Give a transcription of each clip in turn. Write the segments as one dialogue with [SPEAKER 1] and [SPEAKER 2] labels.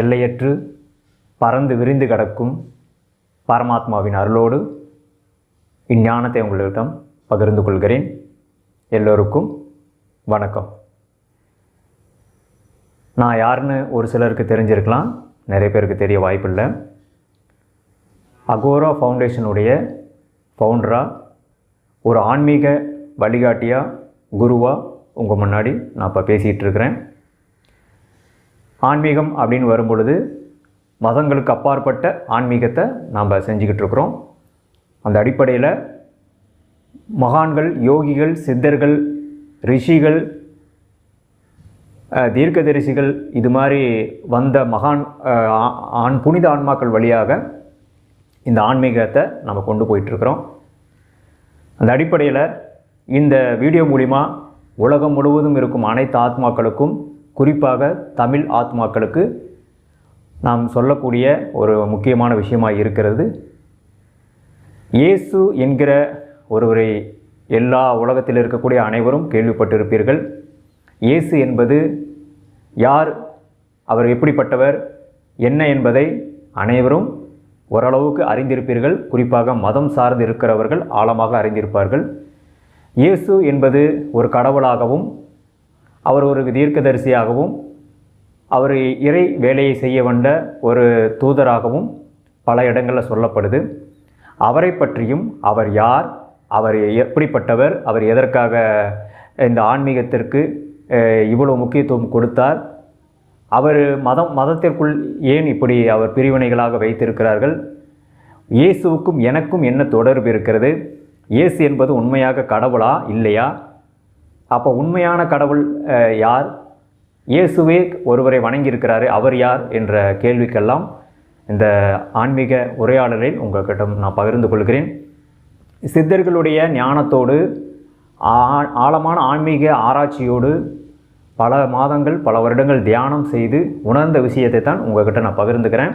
[SPEAKER 1] எல்லையற்று பறந்து விரிந்து கிடக்கும் பரமாத்மாவின் அருளோடு இஞ்ஞானத்தை உங்களிடம் பகிர்ந்து கொள்கிறேன். எல்லோருக்கும் வணக்கம். நான் யாருன்னு ஒரு சிலருக்கு தெரிஞ்சிருக்கலாம், நிறைய பேருக்கு தெரிய வாய்ப்பில்லை. அகோரா ஃபவுண்டேஷனுடைய ஃபவுண்டராக, ஒரு ஆன்மீக வழிகாட்டியாக, குருவாக உங்கள் முன்னாடி நான் இப்போ பேசிகிட்டு இருக்கிறேன். ஆன்மீகம் அப்படின்னு வரும்பொழுது மதங்களுக்கு அப்பாற்பட்ட ஆன்மீகத்தை நாம் செஞ்சுக்கிட்டு இருக்கிறோம். அந்த அடிப்படையில் மகான்கள், யோகிகள், சித்தர்கள், ரிஷிகள், தீர்க்கதரிசிகள், இது மாதிரி வந்த புனித ஆன்மாக்கள் வழியாக இந்த ஆன்மீகத்தை நம்ம கொண்டு போயிட்டுருக்கிறோம். அந்த அடிப்படையில் இந்த வீடியோ மூலிமா உலகம் முழுவதும் இருக்கும் அனைத்து ஆத்மாக்களுக்கும், குறிப்பாக தமிழ் ஆத்மாக்களுக்கு நாம் சொல்லக்கூடிய ஒரு முக்கியமான விஷயமாக இருக்கிறது, இயேசு என்கிற ஒருவரை எல்லா உலகத்தில் இருக்கக்கூடிய அனைவரும் கேள்விப்பட்டிருப்பீர்கள். இயேசு என்பது யார், அவர் எப்படிப்பட்டவர், என்ன என்பதை அனைவரும் ஓரளவுக்கு அறிந்திருப்பீர்கள். குறிப்பாக மதம் சார்ந்து இருக்கிறவர்கள் ஆழமாக அறிந்திருப்பார்கள். இயேசு என்பது ஒரு கடவுளாகவும், அவர் ஒரு தீர்க்கதரிசியாகவும், அவர் இறை வேலையை செய்ய வந்த ஒரு தூதராகவும் பல இடங்களில் சொல்லப்படுது. அவரை பற்றியும், அவர் யார், அவர் எப்படிப்பட்டவர், அவர் எதற்காக இந்த ஆன்மீகத்திற்கு இவ்வளோ முக்கியத்துவம் கொடுத்தார், அவர் மதத்திற்குள் ஏன் இப்படி அவர் பிரிவினைகளாக வைத்திருக்கிறார்கள், இயேசுவுக்கும் எனக்கும் என்ன தொடர்பு இருக்கிறது, இயேசு என்பது உண்மையாக கடவுளா இல்லையா, அப்போ உண்மையான கடவுள் யார், இயேசுவே ஒருவரை வணங்கியிருக்கிறாரு, அவர் யார் என்ற கேள்விக்கெல்லாம் இந்த ஆன்மீக உரையாடலில் உங்கள்கிட்ட நான் பகிர்ந்து கொள்கிறேன். சித்தர்களுடைய ஞானத்தோடு, ஆழமான ஆன்மீக ஆராய்ச்சியோடு பல மாதங்கள், பல வருடங்கள் தியானம் செய்து உணர்ந்த விஷயத்தை தான் உங்கள்கிட்ட நான் பகிர்ந்துக்கிறேன்.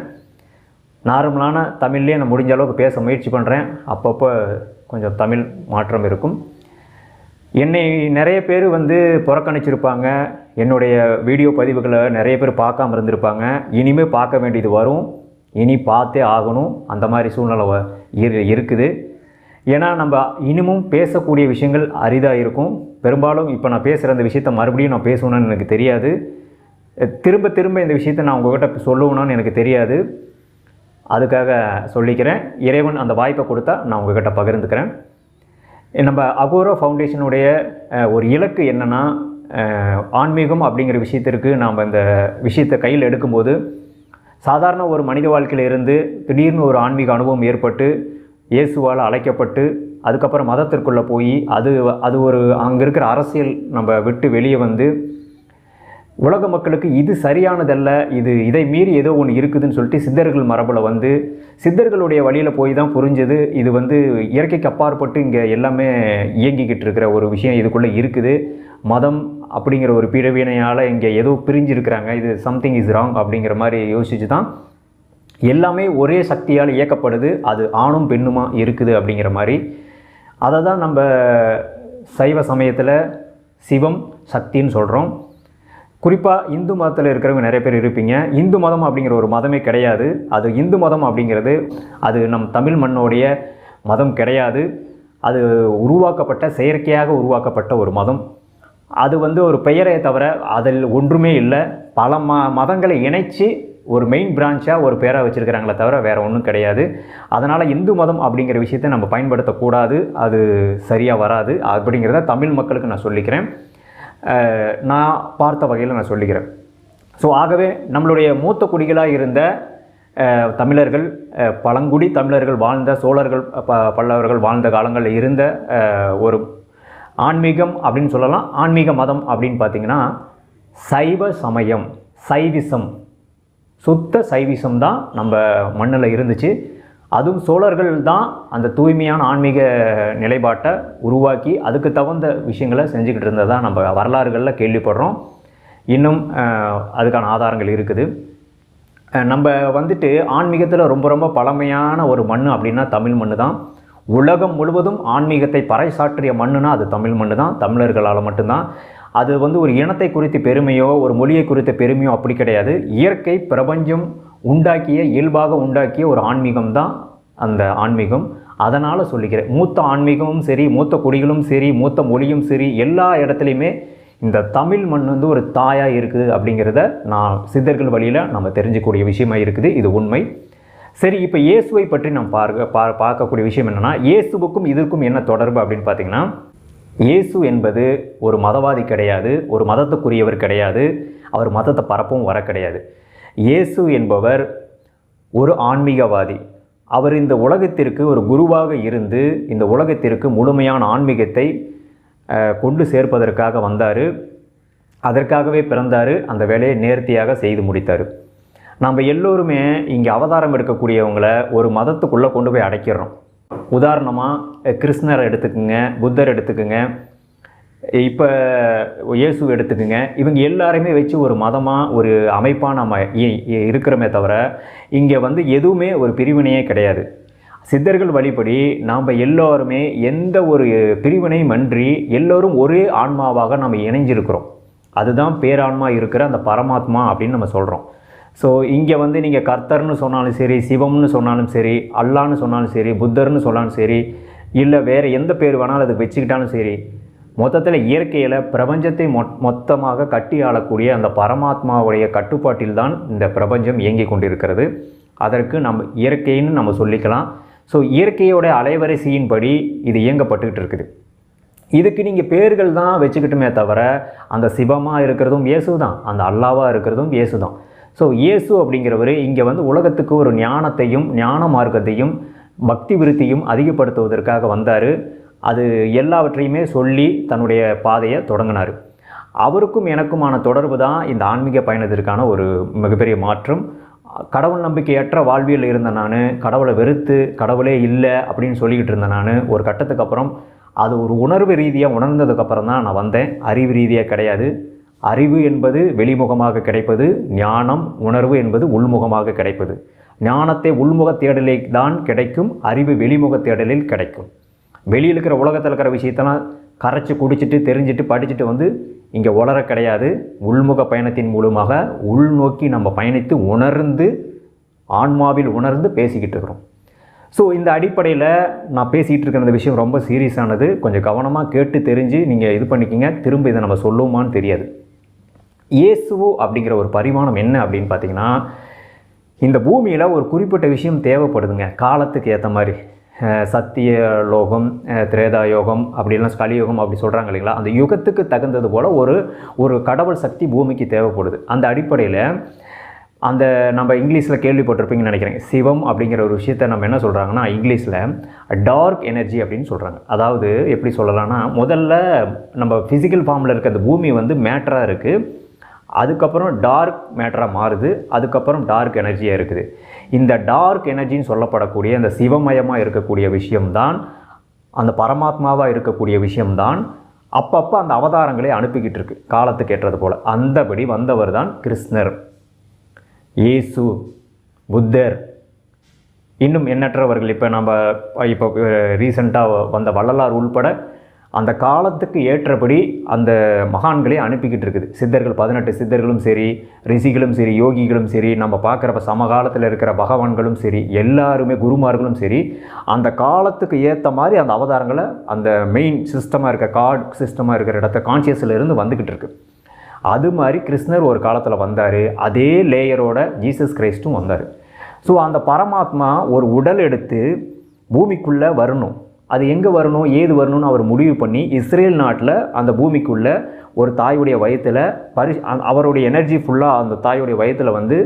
[SPEAKER 1] நார்மலான தமிழ்லேயே நான் முடிஞ்ச அளவுக்கு பேச முயற்சி பண்ணுறேன். அப்பப்போ கொஞ்சம் தமிழ் மாற்றம் இருக்கும். என்னை நிறைய பேர் புறக்கணிச்சிருப்பாங்க, என்னுடைய வீடியோ பதிவுகளை நிறைய பேர் பார்க்காம இருந்திருப்பாங்க. இனிமேல் பார்க்க வேண்டியது வரும், இனி பார்த்தே ஆகணும், அந்த மாதிரி சூழ்நிலை இருக்குது. ஏன்னா நம்ம இன்னமும் பேசக்கூடிய விஷயங்கள் அரிதாக இருக்கும். பெரும்பாலும் இப்போ நான் பேசுகிற அந்த விஷயத்தை மறுபடியும் நான் பேசணும்னு எனக்கு தெரியாது. திரும்ப திரும்ப இந்த விஷயத்தை நான் உங்கள்கிட்ட சொல்லணும்னு எனக்கு தெரியாது. அதுக்காக சொல்லிக்கிறேன். இறைவன் அந்த வாய்ப்பை கொடுத்தா நான் உங்கள்கிட்ட பகிர்ந்துக்கிறேன். நம்ம அகோரா ஃபவுண்டேஷனுடைய ஒரு இலக்கு என்னென்னா, ஆன்மீகம் அப்படிங்கிற விஷயத்திற்கு நாம் இந்த விஷயத்தை கையில் எடுக்கும்போது, சாதாரண ஒரு மனித வாழ்க்கையில் இருந்து திடீர்னு ஒரு ஆன்மீக அனுபவம் ஏற்பட்டு இயேசுவால் அழைக்கப்பட்டு அதுக்கப்புறம் மதத்திற்குள்ளே போய் அது ஒரு அங்கே இருக்கிற அரசியல் நம்ம விட்டு வெளியே உலக மக்களுக்கு இது சரியானதல்ல, இதை மீறி ஏதோ ஒன்று இருக்குதுன்னு சொல்லிட்டு சித்தர்கள் மரபில் சித்தர்களுடைய வழியில் போய் தான் புரிஞ்சது, இது இயற்கைக்கு அப்பாற்பட்டு இங்கே எல்லாமே இயங்கிக்கிட்டு இருக்கிற ஒரு விஷயம் இதுக்குள்ளே இருக்குது, மதம் அப்படிங்கிற ஒரு பிரிவினையால் இங்கே ஏதோ பிரிஞ்சிருக்கிறாங்க, இது சம்திங் இஸ் ராங் அப்படிங்கிற மாதிரி யோசிச்சு தான் எல்லாமே ஒரே சக்தியால் இயக்கப்படுது, அது ஆணும் பெண்ணுமா இருக்குது அப்படிங்கிற மாதிரி. அதை தான் நம்ம சைவ சமயத்தில் சிவம் சக்தின்னு சொல்கிறோம். குறிப்பாக இந்து மதத்தில் இருக்கிறவங்க நிறைய பேர் இருப்பீங்க. இந்து மதம் அப்படிங்கிற ஒரு மதமே கிடையாது. அது இந்து மதம் அப்படிங்கிறது அது நம் தமிழ் மண்ணோடைய மதம் கிடையாது. அது உருவாக்கப்பட்ட, செயற்கையாக உருவாக்கப்பட்ட ஒரு மதம். அது ஒரு பெயரை தவிர அதில் ஒன்றுமே இல்லை. பல மதங்களை இணைச்சி ஒரு மெயின் பிரான்ச்சாக ஒரு பேரை வச்சுருக்கிறாங்களே தவிர வேறு ஒன்றும் கிடையாது. அதனால் இந்து மதம் அப்படிங்கிற விஷயத்தை நம்ம பயன்படுத்தக்கூடாது, அது சரியாக வராது அப்படிங்கிறத தமிழ் மக்களுக்கு நான் சொல்லிக்கிறேன். நான் பார்த்த வகையில் நான் சொல்லிக்கிறேன். ஸோ ஆகவே நம்மளுடைய மூத்த குடிகளாக இருந்த தமிழர்கள், பழங்குடி தமிழர்கள் வாழ்ந்த, சோழர்கள், பல்லவர்கள் வாழ்ந்த காலங்களில் இருந்த ஒரு ஆன்மீகம் அப்படின்னு சொல்லலாம். ஆன்மீக மதம் அப்படின்னு பார்த்திங்கன்னா சைவ சமயம், சைவிசம், சுத்த சைவிசம் தான் நம்ம மண்ணில் இருந்துச்சு. அதுவும் சோழர்கள் தான் அந்த தூய்மையான ஆன்மீக நிலைப்பாட்டை உருவாக்கி அதுக்கு தகுந்த விஷயங்களை செஞ்சுக்கிட்டு இருந்ததாக நம்ம வரலாறுகளில் கேள்விப்படுறோம். இன்னும் அதுக்கான ஆதாரங்கள் இருக்குது. நம்ம ஆன்மீகத்தில் ரொம்ப ரொம்ப பழமையான ஒரு மண் அப்படின்னா தமிழ் மண் தான். உலகம் முழுவதும் ஆன்மீகத்தை பறைசாற்றிய மண்ணுனா அது தமிழ் மண் தான், தமிழர்களால் மட்டும்தான். அது வந்து ஒரு இனத்தை குறித்த பெருமையோ ஒரு மொழியை குறித்த பெருமையோ அப்படி கிடையாது. இயற்கை பிரபஞ்சம் உண்டாக்கிய இயல்பாக உண்டாக்கிய ஒரு ஆன்மீகம் தான் அந்த ஆன்மீகம். அதனால் சொல்லிக்கிறேன், மூத்த ஆன்மீகமும் சரி, மூத்த குடிகளும் சரி, மூத்த மொழியும் சரி, எல்லா இடத்துலையுமே இந்த தமிழ் மண் வந்து ஒரு தாயாக இருக்குது அப்படிங்கிறத நான் சித்தர்கள் வழியில் நம்ம தெரிஞ்சுக்கூடிய விஷயமாக இருக்குது. இது உண்மை. சரி, இப்போ இயேசுவை பற்றி நாம் பார்க்கக்கூடிய விஷயம் என்னென்னா, இயேசுவுக்கும் இதற்கும் என்ன தொடர்பு அப்படின்னு பார்த்திங்கன்னா, இயேசு என்பது ஒரு மதவாதி கிடையாது, ஒரு மதத்துக்குரியவர் கிடையாது, அவர் மதத்தை பரப்பவும் வர கிடையாது. இயேசு என்பவர் ஒரு ஆன்மீகவாதி. அவர் இந்த உலகத்திற்கு ஒரு குருவாக இருந்து இந்த உலகத்திற்கு முழுமையான ஆன்மீகத்தை கொண்டு சேர்ப்பதற்காக வந்தார். அதற்காகவே பிறந்தார். அந்த வேலையை நேர்த்தியாக செய்து முடித்தார். நம்ம எல்லோருமே இங்கே அவதாரம் எடுக்கக்கூடியவங்களை ஒரு மதத்துக்குள்ளே கொண்டு போய் அடைக்கிறோம். உதாரணமாக கிருஷ்ணரை எடுத்துக்குங்க, புத்தர் எடுத்துக்குங்க, இப்போ இயேசு எடுத்துக்குங்க. இவங்க எல்லாருமே வச்சு ஒரு மதமாக ஒரு அமைப்பாக நம்ம இருக்கிறோமே தவிர இங்கே வந்து எதுவுமே ஒரு பிரிவினையே கிடையாது. சித்தர்கள் வழிபடி நாம் எல்லோருமே எந்த ஒரு பிரிவினையும் அன்றி எல்லோரும் ஒரே ஆன்மாவாக நம்ம இணைஞ்சிருக்கிறோம். அதுதான் பேரான்மா இருக்கிற அந்த பரமாத்மா அப்படின்னு நம்ம சொல்கிறோம். ஸோ இங்கே வந்து நீங்கள் கர்த்தர்னு சொன்னாலும் சரி, சிவம்னு சொன்னாலும் சரி, அல்லான்னு சொன்னாலும் சரி, புத்தர்னு சொன்னாலும் சரி, இல்லை வேறு எந்த பேர் வேணாலும் அதுக்கு வச்சுக்கிட்டாலும் சரி, மொத்தத்தில் இயற்கையில் பிரபஞ்சத்தை மொத்தமாக கட்டி ஆளக்கூடிய அந்த பரமாத்மாவுடைய கட்டுப்பாட்டில் தான் இந்த பிரபஞ்சம் இயங்கி கொண்டிருக்கிறது. அதற்கு நம்ம இயற்கைன்னு நம்ம சொல்லிக்கலாம். ஸோ இயற்கையோட அலைவரிசையின்படி இது இயங்கப்பட்டுக்கிட்டு இருக்குது. இதுக்கு நீங்கள் பேர்கள் தான் வச்சுக்கிட்டுமே தவிர அந்த சிவமாக இருக்கிறதும் இயேசு தான், அந்த அல்லாவாக இருக்கிறதும் இயேசு தான். ஸோ இயேசு அப்படிங்கிறவர் இங்கே வந்து உலகத்துக்கு ஒரு ஞானத்தையும் ஞான மார்க்கத்தையும் பக்தி விருத்தியும் அதிகப்படுத்துவதற்காக வந்தார். அது எல்லாவற்றையுமே சொல்லி தன்னுடைய பாதையை தொடங்கினார். அவருக்கும் எனக்குமான தொடர்பு தான் இந்த ஆன்மீக பயணத்திற்கான ஒரு மிகப்பெரிய மாற்றம். கடவுள் நம்பிக்கையற்ற வாழ்வியல் இருந்த நான், கடவுளை வெறுத்து கடவுளே இல்லை அப்படின்னு சொல்லிக்கிட்டு இருந்தேன் நான். ஒரு கட்டத்துக்கு அப்புறம் அது ஒரு உணர்வு ரீதியாக உணர்ந்ததுக்கப்புறம் தான் நான் வந்தேன். அறிவு ரீதியாக கிடையாது. அறிவு என்பது வெளிமுகமாக கிடைப்பது, ஞானம் உணர்வு என்பது உள்முகமாக கிடைப்பது. ஞானத்தை உள்முக தேடலில் தான் கிடைக்கும், அறிவு வெளிமுக தேடலில் கிடைக்கும். வெளியில் இருக்கிற உலகத்தில் இருக்கிற விஷயத்தெல்லாம் கரைச்சி குடிச்சிட்டு தெரிஞ்சுட்டு படிச்சுட்டு வந்து இங்கே உளர கிடையாது. உள்முக பயணத்தின் மூலமாக உள்நோக்கி நம்ம பயணித்து உணர்ந்து ஆன்மாவில் உணர்ந்து பேசிக்கிட்டு இருக்கிறோம். ஸோ இந்த அடிப்படையில் நான் பேசிகிட்டு இருக்கிற இந்த விஷயம் ரொம்ப சீரியஸானது. கொஞ்சம் கவனமாக கேட்டு தெரிஞ்சு நீங்கள் இது பண்ணிக்கிங்க. திரும்ப இதை நம்ம சொல்லுவோமான்னு தெரியாது. இயேசு அப்படிங்கிற ஒரு பரிமாணம் என்ன அப்படின்னு பார்த்தீங்கன்னா, இந்த பூமியில் ஒரு குறிப்பிட்ட விஷயம் தேவைப்படுதுங்க காலத்துக்கு ஏற்ற மாதிரி. சத்திய லோகம், திரேதா யோகம் அப்படிலாம் கலியுகம் அப்படி சொல்கிறாங்க இல்லைங்களா. அந்த யுகத்துக்கு தகுந்தது போல் ஒரு கடவுள் சக்தி பூமிக்கு தேவைப்படுது. அந்த அடிப்படையில் அந்த நம்ம இங்கிலீஷில் கேள்விப்பட்டிருப்பீங்கன்னு நினைக்கிறேன். சிவம் அப்படிங்கிற ஒரு விஷயத்தை நம்ம என்ன சொல்கிறாங்கன்னா, இங்கிலீஷில் டார்க் எனர்ஜி அப்படின்னு சொல்கிறாங்க. அதாவது எப்படி சொல்லலாம்னா, முதல்ல நம்ம ஃபிசிக்கல் ஃபார்மில் இருக்க அந்த பூமி வந்து மேட்டராக இருக்குது, அதுக்கப்புறம் டார்க் மேட்டராக மாறுது, அதுக்கப்புறம் டார்க் எனர்ஜியாக இருக்குது. இந்த டார்க் எனர்ஜின்னு சொல்லப்படக்கூடிய அந்த சிவமயமாக இருக்கக்கூடிய விஷயம்தான், அந்த பரமாத்மாவாக இருக்கக்கூடிய விஷயம்தான் அப்பப்போ அந்த அவதாரங்களை அனுப்பிக்கிட்டு இருக்கு காலத்துக்கு ஏற்றது போல். அந்தபடி வந்தவர் தான் கிருஷ்ணர், இயேசு, புத்தர், இன்னும் எண்ணற்றவர்கள். இப்போ ரீசெண்டாக வந்த வள்ளலார் உள்பட அந்த காலத்துக்கு ஏற்றபடி அந்த மகான்களே அனுப்பிக்கிட்டு இருக்குது. சித்தர்கள் 18 சித்தர்களும் சரி, ரிஷிகளும் சரி, யோகிகளும் சரி, நம்ம பார்க்குறப்ப சமகாலத்தில் இருக்கிற பகவான்களும் சரி, எல்லாருமே குருமார்களும் சரி, அந்த காலத்துக்கு ஏற்ற மாதிரி அந்த அவதாரங்களை அந்த மெயின் சிஸ்டமாக இருக்க காட் சிஸ்டமாக இருக்கிற இடத்த கான்சியஸில் இருந்து வந்துக்கிட்டு இருக்குது. அது மாதிரி கிருஷ்ணர் ஒரு காலத்தில் வந்தார். அதே லேயரோட ஜீசஸ் கிரைஸ்ட்டும் வந்தார். ஸோ அந்த பரமாத்மா ஒரு உடல் எடுத்து பூமிக்குள்ளே வரணும். அது எங்கே வரணும், ஏது வரணும்னு அவர் முடிவு பண்ணி இஸ்ரேல் நாட்டில் அந்த பூமிக்குள்ளே ஒரு தாயுடைய வயத்தில் அவருடைய எனர்ஜி ஃபுல்லாக அந்த தாயுடைய வயத்தில் வந்து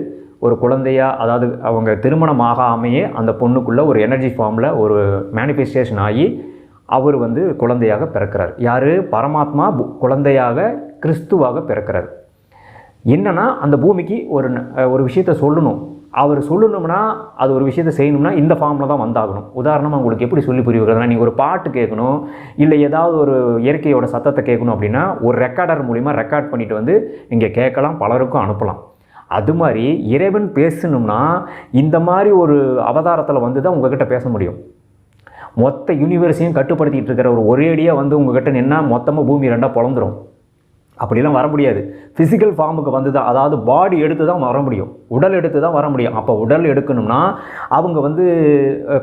[SPEAKER 1] ஒரு குழந்தையாக, அதாவது அவங்க திருமணம் ஆகாமையே அந்த பொண்ணுக்குள்ளே ஒரு எனர்ஜி ஃபார்மில் ஒரு மேனிஃபெஸ்டேஷன் ஆகி அவர் வந்து குழந்தையாக பிறக்கிறார். யார்? பரமாத்மா குழந்தையாக கிறிஸ்துவாக பிறக்கிறார். என்னென்னா அந்த பூமிக்கு ஒரு விஷயத்தை சொல்லணும். அவர் சொல்லணும்னா அது ஒரு விஷயத்தை செய்யணும்னா இந்த ஃபார்மில் தான் வந்தாகணும். உதாரணமாக உங்களுக்கு எப்படி சொல்லி புரிய வைக்கிறதுனா, நீங்கள் ஒரு பாட்டு கேட்கணும், இல்லை ஏதாவது ஒரு இயற்கையோட சத்தத்தை கேட்கணும் அப்படின்னா ஒரு ரெக்கார்டர் மூலிமா ரெக்கார்ட் பண்ணிவிட்டு வந்து இங்கே கேட்கலாம், பலருக்கும் அனுப்பலாம். அது மாதிரி இறைவன் பேசணும்னா இந்த மாதிரி ஒரு அவதாரத்தில் வந்து தான் உங்கள்கிட்ட பேச முடியும். மொத்த யூனிவர்ஸையும் கட்டுப்படுத்திகிட்டு இருக்கிற ஒரேடியாக வந்து உங்கள்கிட்ட நின்னா மொத்தமாக பூமி ரெண்டாக பொழந்துடும். அப்படிலாம் வர முடியாது. ஃபிசிக்கல் ஃபார்முக்கு வந்து தான், அதாவது பாடி எடுத்து தான் வர முடியும், உடல் எடுத்து தான் வர முடியும். அப்போ உடல் எடுக்கணும்னா அவங்க வந்து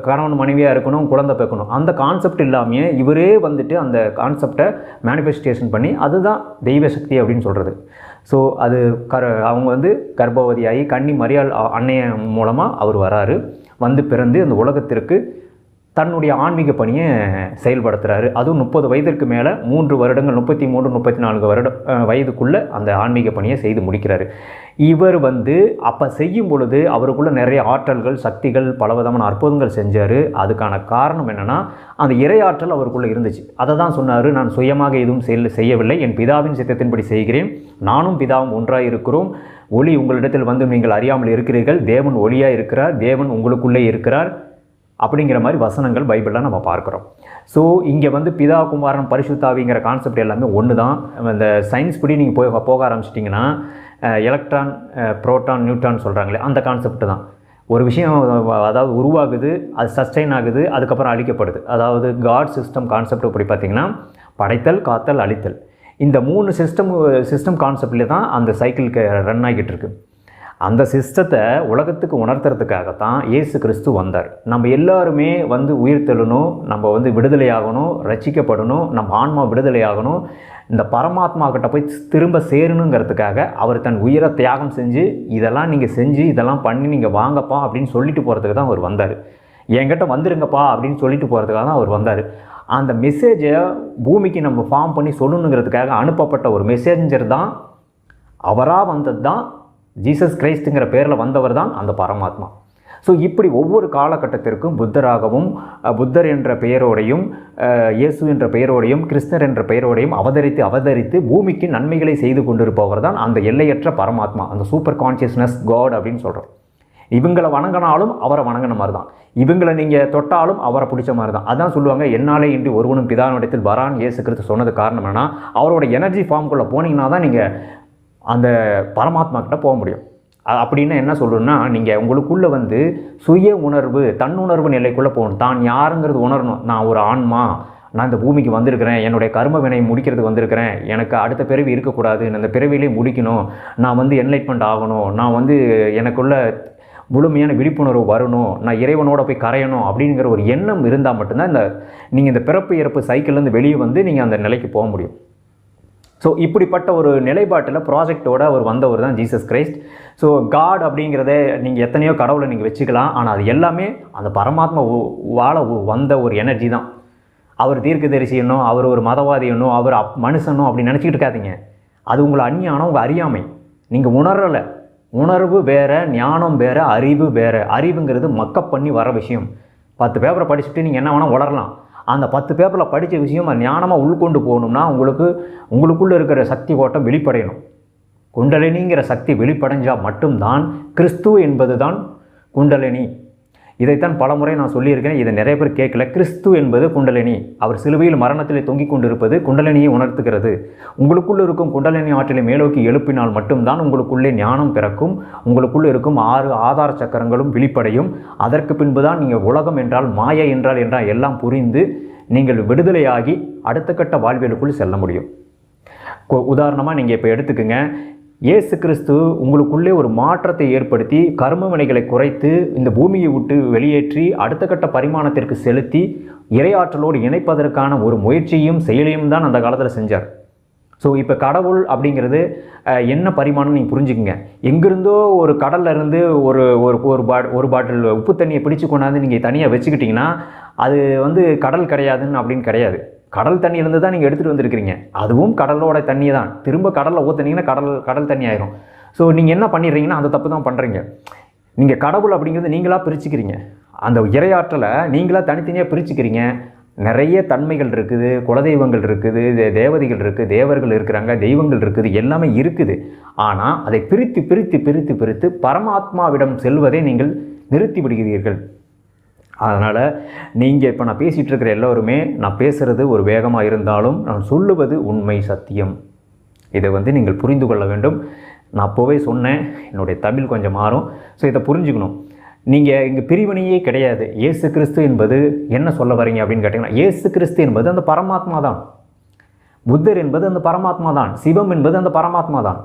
[SPEAKER 1] கணவன் மனைவியாக இருக்கணும், குழந்தை பிறக்கணும். அந்த கான்செப்ட் இல்லாமையே இவரே வந்துட்டு அந்த கான்செப்டை மேனிஃபெஸ்டேஷன் பண்ணி அதுதான் தெய்வ சக்தி அப்படின்னு சொல்கிறது. ஸோ அது அவங்க வந்து கர்ப்பவதியாகி கன்னி மரியாள் அன்னைய மூலமாக அவர் வராரு, வந்து பிறந்து அந்த உலகத்திற்கு தன்னுடைய ஆன்மீக பணியை செயல்படுத்துகிறாரு. அதுவும் 30 வயதிற்கு மேலே 3 வருடங்கள், 33 34 வயதுக்குள்ளே அந்த ஆன்மீக பணியை செய்து முடிக்கிறாரு. இவர் வந்து அப்போ செய்யும் பொழுது அவருக்குள்ளே நிறைய ஆற்றல்கள், சக்திகள், பலவிதமான அற்புதங்கள் செஞ்சார். அதுக்கான காரணம் என்னென்னா அந்த இறையாற்றல் அவருக்குள்ளே இருந்துச்சு. அதை தான் சொன்னார், நான் சுயமாக எதுவும் செய்யவில்லை, என் பிதாவின் சித்தத்தின்படி செய்கிறேன், நானும் பிதாவும் ஒன்றாக இருக்கிறோம், ஒளி உங்களிடத்தில் வந்து நீங்கள் அறியாமல் இருக்கிறீர்கள், தேவன் ஒளியாக இருக்கிறார், தேவன் உங்களுக்குள்ளே இருக்கிறார் அப்படிங்கிற மாதிரி வசனங்கள் பைபிளில் நம்ம பார்க்குறோம். ஸோ இங்கே வந்து பிதா, குமாரன், பரிசுத்தாவிங்கிற கான்செப்ட் எல்லாமே ஒன்று தான். இந்த சயின்ஸ் படி நீங்கள் போக ஆரம்பிச்சிட்டிங்கன்னா எலக்ட்ரான், புரோட்டான், நியூட்ரான் சொல்கிறாங்களே அந்த கான்செப்ட் தான். ஒரு விஷயம் அதாவது உருவாகுது, அது சஸ்டெயின் ஆகுது, அதுக்கப்புறம் அழிக்கப்படுது. அதாவது காட் சிஸ்டம் கான்செப்ட் இப்படி பார்த்திங்கன்னா படைத்தல், காத்தல், அழித்தல், இந்த 3 சிஸ்டம் கான்செப்ட்லேயே தான் அந்த சைக்கிளுக்கு ரன் ஆகிட்டு இருக்குது. அந்த சிஸ்டத்தை உலகத்துக்கு உணர்த்துறதுக்காகத்தான் இயேசு கிறிஸ்து வந்தார். நம்ம எல்லாருமே வந்து உயிர் தெழணும், நம்ம வந்து விடுதலையாகணும், ரட்சிக்கப்படணும், நம்ம ஆன்மா விடுதலையாகணும், இந்த பரமாத்மா கிட்ட போய் திரும்ப சேரணுங்கிறதுக்காக அவர் தன் உயிரை தியாகம் செஞ்சு இதெல்லாம் நீங்கள் செஞ்சு இதெல்லாம் பண்ணி நீங்கள் வாங்கப்பா அப்படின்னு சொல்லிட்டு போகிறதுக்கு தான் அவர் வந்தார். என்கிட்ட வந்துருங்கப்பா அப்படின்னு சொல்லிட்டு போகிறதுக்காக தான் அவர் வந்தார். அந்த மெசேஜை பூமிக்கு நம்ம ஃபார்ம் பண்ணி சொல்லணுங்கிறதுக்காக அனுப்பப்பட்ட ஒரு மெசேஞ்சர் தான், அவராக வந்தது தான் ஜீசஸ் கிரைஸ்ட்டுங்கிற பேரில் வந்தவர் தான் அந்த பரமாத்மா. ஸோ இப்படி ஒவ்வொரு காலகட்டத்திற்கும் புத்தராகவும், புத்தர் என்ற பெயரோடையும், இயேசு என்ற பெயரோடையும், கிருஷ்ணர் என்ற பெயரோடையும் அவதரித்து பூமிக்கு நன்மைகளை செய்து கொண்டிருப்பவர் தான் அந்த எல்லையற்ற பரமாத்மா, அந்த சூப்பர் கான்சியஸ்னஸ் காட் அப்படின்னு சொல்கிறோம். இவங்களை வணங்கினாலும் அவரை வணங்கின மாதிரி தான், இவங்களை நீங்கள் தொட்டாலும் அவரை பிடிச்ச மாதிரி தான். அதான் சொல்லுவாங்க, என்னாலே இன்றி ஒருவனும் பிதாவினிடத்தில் வரான் இயேசு கிறிஸ்து சொன்னது காரணம் என்னன்னா, அவரோட எனர்ஜி ஃபார்முக்குள்ளே போனீங்கன்னா தான் நீங்கள் அந்த பரமாத்மா கிட்ட போக முடியும். அப்படின்னு என்ன சொல்கிறோன்னா, நீங்கள் உங்களுக்குள்ளே வந்து சுய உணர்வு, தன்னுணர்வு நிலைக்குள்ளே போகணும். தான் யாருங்கிறது உணரணும். நான் ஒரு ஆன்மா, நான் இந்த பூமிக்கு வந்திருக்கிறேன், என்னுடைய கர்ம வினை முடிக்கிறதுக்கு வந்திருக்கிறேன், எனக்கு அடுத்த பிறவி இருக்கக்கூடாது, அந்த பிறவிலே முடிக்கணும், நான் வந்து என்லைட்மெண்ட் ஆகணும், நான் வந்து எனக்குள்ள முழுமையான விழிப்புணர்வு வரணும், நான் இறைவனோட போய் கரையணும் அப்படிங்கிற ஒரு எண்ணம் இருந்தால் மட்டும்தான் நீங்கள் இந்த பிறப்பு இறப்பு சைக்கிள்லேருந்து வெளியே வந்து நீங்கள் அந்த நிலைக்கு போக முடியும். ஸோ இப்படிப்பட்ட ஒரு நிலைப்பாட்டில் ப்ராஜெக்டோடு அவர் வந்தவர் தான் ஜீசஸ் கிரைஸ்ட். ஸோ காட் அப்படிங்கிறத நீங்கள் எத்தனையோ கடவுளை நீங்கள் வச்சுக்கலாம், ஆனால் அது எல்லாமே அந்த பரமாத்மா வாழ வந்த ஒரு எனர்ஜி தான். அவர் தீர்க்கதரிசி என்னோ, அவர் ஒரு மதவாதி என்னோ, அவர் மனுஷனோ அப்படி நினச்சிக்கிட்டு இருக்காதீங்க. அது உங்களை அஞ்ஞானம், உங்கள் அறியாமை. நீங்கள் உணரலை. உணர்வு வேறு, ஞானம் வேறு, அறிவு வேறு. அறிவுங்கிறது மக்கப் பண்ணி வர விஷயம். 10 பேப்பரை படிச்சுட்டு நீங்கள் என்ன வேணால் உளரலாம். அந்த 10 பேப்பரில் படித்த விஷயம் ஞானமாக உள்கொண்டு போகணும்னா உங்களுக்குள்ளே இருக்கிற சக்தி ஓட்டம் வெளிப்படையணும். குண்டலினிங்கிற சக்தி வெளிப்படைஞ்சால் மட்டும்தான் கிறிஸ்து என்பது தான் குண்டலினி. இதைத்தான் பலமுறை நான் சொல்லியிருக்கேன், இதை நிறைய பேர் கேட்கல. கிறிஸ்து என்பது குண்டலினி. அவர் சிலுவையில் மரணத்தில் தொங்கிக் கொண்டிருப்பது குண்டலினியை உணர்த்துகிறது. உங்களுக்குள்ளே இருக்கும் குண்டலினி ஆற்றலை மேலோக்கி எழுப்பினால் மட்டும்தான் உங்களுக்குள்ளே ஞானம் பிறக்கும், உங்களுக்குள்ளே இருக்கும் 6 ஆதார சக்கரங்களும் வெளிப்படையும். அதற்கு பின்பு தான் நீங்கள் உலகம் என்றால், மாயை என்றால் எல்லாம் புரிந்து நீங்கள் விடுதலையாகி அடுத்த கட்ட வாழ்வியலுக்குள் செல்ல முடியும். உதாரணமாக நீங்கள் இப்போ எடுத்துக்கோங்க, இயேசு கிறிஸ்து உங்களுக்குள்ளே ஒரு மாற்றத்தை ஏற்படுத்தி கர்ம வினைகளை குறைத்து இந்த பூமியை விட்டு வெளியேற்றி அடுத்த கட்ட பரிமாணத்திற்கு செலுத்தி இறையாற்றலோடு இணைப்பதற்கான ஒரு முயற்சியும் செயலையும் தான் அந்த காலத்தில் செஞ்சார். ஸோ இப்போ கடவுள் அப்படிங்கிறது என்ன பரிமாணம் நீங்கள் புரிஞ்சுக்குங்க. எங்கிருந்தோ ஒரு கடலில் இருந்து ஒரு பாட்டில் உப்பு தண்ணியை பிடிச்சு கொண்டாந்து நீங்கள் தனியாக வச்சுக்கிட்டிங்கன்னா அது வந்து கடல் கிடையாதுன்னு அப்படின்னு கிடையாது. கடல் தண்ணியிலேருந்து தான் நீங்கள் எடுத்துகிட்டு வந்திருக்கிறீங்க, அதுவும் கடலோட தண்ணி தான். திரும்ப கடலில் ஊற்றுனீங்கன்னா கடல் தண்ணி ஆயிரும். ஸோ நீங்கள் என்ன பண்ணிடுறீங்கன்னா அந்த தப்பு தான் பண்ணுறீங்க. நீங்கள் கடவுள் அப்படிங்கிறது நீங்களாக பிரிச்சுக்கிறீங்க, அந்த இறையாற்றலை நீங்களாக தனித்தனியாக பிரிச்சுக்கிறீங்க. நிறைய தன்மைகள் இருக்குது, குலதெய்வங்கள் இருக்குது, தேவதைகள் இருக்குது, தேவர்கள் இருக்கிறாங்க, தெய்வங்கள் இருக்குது, எல்லாமே இருக்குது. ஆனால் அதை பிரித்து பிரித்து பிரித்து பிரித்து பரமாத்மாவிடம் செல்வதை நீங்கள் நிறுத்தி விடுகிறீர்கள். அதனால் நீங்கள் இப்போ நான் பேசிகிட்டு இருக்கிற எல்லோருமே, நான் பேசுகிறது ஒரு வேகமாக இருந்தாலும் நான் சொல்லுவது உண்மை, சத்தியம். இதை வந்து நீங்கள் புரிந்து கொள்ள வேண்டும். நான் அப்போவே சொன்னேன், என்னுடைய தமிழ் கொஞ்சம் மாறும். ஸோ இதை புரிஞ்சுக்கணும். நீங்கள் இங்கே பிரிவினையே கிடையாது. இயேசு கிறிஸ்து என்பது என்ன சொல்ல வரீங்க அப்படின்னு கேட்டிங்கன்னா, இயேசு கிறிஸ்து என்பது அந்த பரமாத்மா தான். புத்தர் என்பது அந்த பரமாத்மா தான். சிவம் என்பது அந்த பரமாத்மா தான்.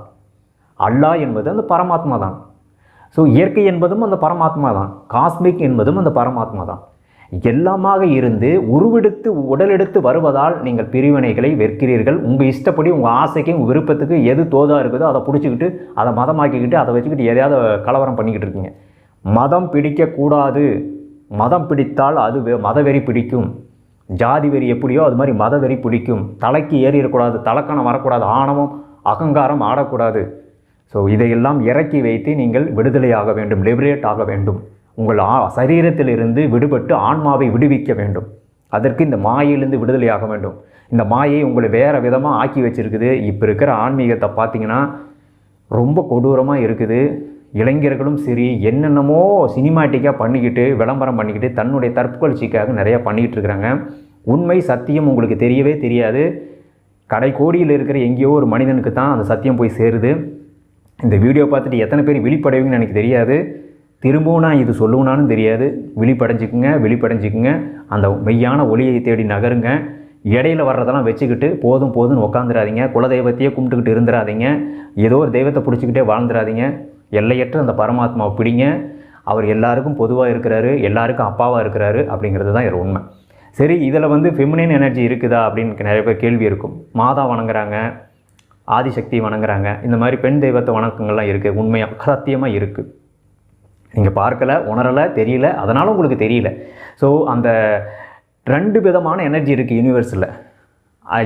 [SPEAKER 1] அல்லாஹ் என்பது அந்த பரமாத்மா தான். ஸோ இயற்கை என்பதும் அந்த பரமாத்மா தான். காஸ்மிக் என்பதும் அந்த பரமாத்மா தான். எல்லாமாக இருந்து உருவெடுத்து உடலெடுத்து வருவதால் நீங்கள் பிரிவினைகளை வெறுக்கிறீர்கள். உங்கள் இஷ்டப்படி உங்கள் ஆசைக்கு உங்கள் விருப்பத்துக்கு எது தோதாக இருக்குதோ அதை பிடிச்சிக்கிட்டு அதை மதமாக்கிக்கிட்டு அதை வச்சுக்கிட்டு எதையாவது கலவரம் பண்ணிக்கிட்டு இருக்கீங்க. மதம் பிடிக்கக்கூடாது. மதம் பிடித்தால் அது மதவெறி பிடிக்கும். ஜாதி வெறி எப்படியோ அது மாதிரி மதவெறி பிடிக்கும். தலைக்கு ஏறிடக்கூடாது, தலைக்கணம் வரக்கூடாது, ஆணவம் அகங்காரம் ஆடக்கூடாது. ஸோ இதையெல்லாம் இறக்கி வைத்து நீங்கள் விடுதலையாக வேண்டும், லிபரேட் ஆக வேண்டும். உங்கள் சரீரத்திலிருந்து விடுபட்டு ஆன்மாவை விடுவிக்க வேண்டும். அதற்கு இந்த மாயையிலிருந்து விடுதலையாக வேண்டும். இந்த மாயை உங்களை வேறு விதமாக ஆக்கி வச்சுருக்குது. இப்போ இருக்கிற ஆன்மீகத்தை பார்த்திங்கன்னா ரொம்ப கொடூரமாக இருக்குது. இளைஞர்களும் சரி என்னென்னமோ சினிமாட்டிக்காக பண்ணிக்கிட்டு விளம்பரம் பண்ணிக்கிட்டு தன்னுடைய தற்புகழ்ச்சிக்காக நிறையா பண்ணிக்கிட்டு இருக்கிறாங்க. உண்மை சத்தியம் உங்களுக்கு தெரியவே தெரியாது. கடைக்கோடியில் இருக்கிற எங்கேயோ ஒரு மனிதனுக்கு தான் அந்த சத்தியம் போய் சேருது. இந்த வீடியோ பார்த்துட்டு எத்தனை பேர் விழிப்படைவீங்கன்னு எனக்கு தெரியாது. திரும்பவும் நான் இது சொல்லுவேனான்னு தெரியாது. விழிப்படைஞ்சிக்குங்க. அந்த மெய்யான ஒளியை தேடி நகருங்க. இடையில வர்றதெல்லாம் வச்சுக்கிட்டு போதும்னு உட்காந்துடாதீங்க. குலதெய்வத்தையே கும்பிட்டுக்கிட்டு இருந்துடாதீங்க. ஏதோ ஒரு தெய்வத்தை பிடிச்சிக்கிட்டே வாழ்ந்துடாதீங்க. எல்லையற்ற அந்த பரமாத்மாவை பிடிங்க. அவர் எல்லாருக்கும் பொதுவாக இருக்கிறாரு, எல்லாருக்கும் அப்பாவாக இருக்கிறாரு அப்படிங்கிறது தான் இது உண்மை. சரி, இதில் ஃபெமினின் எனர்ஜி இருக்குதா அப்படின்னு நிறைய பேர் கேள்வி இருக்கும். மாதா வணங்குறாங்க, ஆதிசக்தி வணங்குறாங்க, இந்த மாதிரி பெண் தெய்வத்தை வணக்கங்கள்லாம் இருக்குது. உண்மையாக சத்தியமாக இருக்குது. நீங்கள் பார்க்கலை, உணரலை, தெரியல, அதனால் உங்களுக்கு தெரியல. ஸோ அந்த 2 விதமான எனர்ஜி இருக்குது யூனிவர்ஸில்.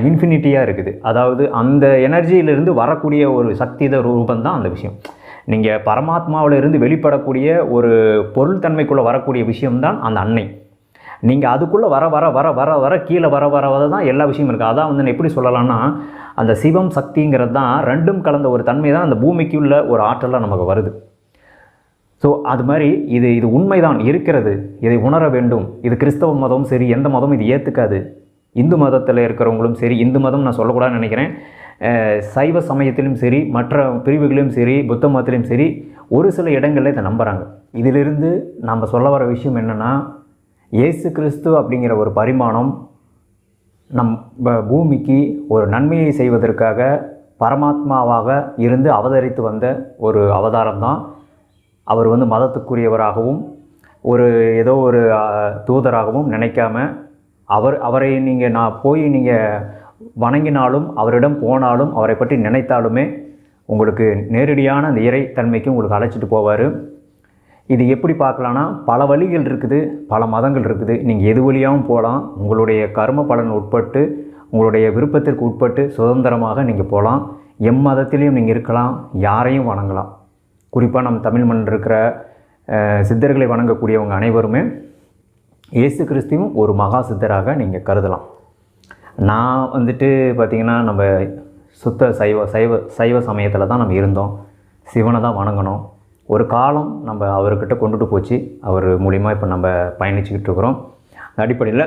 [SPEAKER 1] இன்ஃபினிட்டியாக இருக்குது. அதாவது அந்த எனர்ஜியிலிருந்து வரக்கூடிய ஒரு சக்தித ரூபந்தான் அந்த விஷயம். நீங்கள் பரமாத்மாவிலிருந்து வெளிப்படக்கூடிய ஒரு பொருள் தன்மைக்குள்ளே வரக்கூடிய விஷயம்தான் அந்த அன்னை. நீங்கள் அதுக்குள்ளே வர வர வர வர வர கீழே வர வர வர தான் எல்லா விஷயமும் இருக்குது. அதான் நான் எப்படி சொல்லலாம்னா, அந்த சிவம் சக்திங்கிறது தான் 2ம் கலந்த ஒரு தன்மை தான் அந்த பூமிக்குள்ள ஒரு ஆற்றலாக நமக்கு வருது. ஸோ அது மாதிரி இது உண்மைதான் இருக்கிறது. இதை உணர வேண்டும். இது கிறிஸ்தவ மதமும் சரி, எந்த மதமும் இது ஏற்றுக்காது. இந்து மதத்தில் இருக்கிறவங்களும் சரி, இந்து மதம் நான் சொல்லக்கூடாதுன்னு நினைக்கிறேன், சைவ சமயத்திலும் சரி, மற்ற பிரிவுகளிலும் சரி, புத்த மதத்திலும் சரி, ஒரு சில இடங்களில் இதை நம்புகிறாங்க. இதிலிருந்து நம்ம சொல்ல வர விஷயம் என்னென்னா, இயேசு கிறிஸ்து அப்படிங்கிற ஒரு பரிமாணம் பூமிக்கு ஒரு நன்மையை செய்வதற்காக பரமாத்மாவாக இருந்து அவதரித்து வந்த ஒரு அவதாரம் தான். அவர் மதத்துக்குரியவராகவும் ஏதோ ஒரு தூதராகவும் நினைக்காம அவரை நீங்கள் வணங்கினாலும் அவரிடம் போனாலும் அவரை பற்றி நினைத்தாலுமே உங்களுக்கு நேரடியான அந்த இறைத்தன்மைக்கு உங்களுக்கு அழைச்சிட்டு போவார். இது எப்படி பார்க்கலான்னா, பல வழிகள் இருக்குது, பல மதங்கள் இருக்குது. நீங்கள் எது வழியாகவும் போகலாம். உங்களுடைய கர்ம பலன் உட்பட்டு, உங்களுடைய விருப்பத்திற்கு உட்பட்டு சுதந்திரமாக நீங்கள் போகலாம். எம்மதத்திலையும் நீங்கள் இருக்கலாம், யாரையும் வணங்கலாம். குறிப்பாக நம்ம தமிழ் மண்ணில் இருக்கிற சித்தர்களை வணங்கக்கூடியவங்க அனைவருமே இயேசு கிறிஸ்துவும் ஒரு மகா சித்தராக நீங்கள் கருதலாம். நான் பார்த்திங்கன்னா நம்ம சுத்த சைவ சமயத்தில் தான் நம்ம இருந்தோம். சிவனை தான் வணங்கணும். ஒரு காலம் நம்ம அவர்கிட்ட கொண்டுட்டு போச்சு. அவர் மூலிமா இப்போ நம்ம பயணிச்சுக்கிட்டு இருக்கிறோம். அடிப்படையில்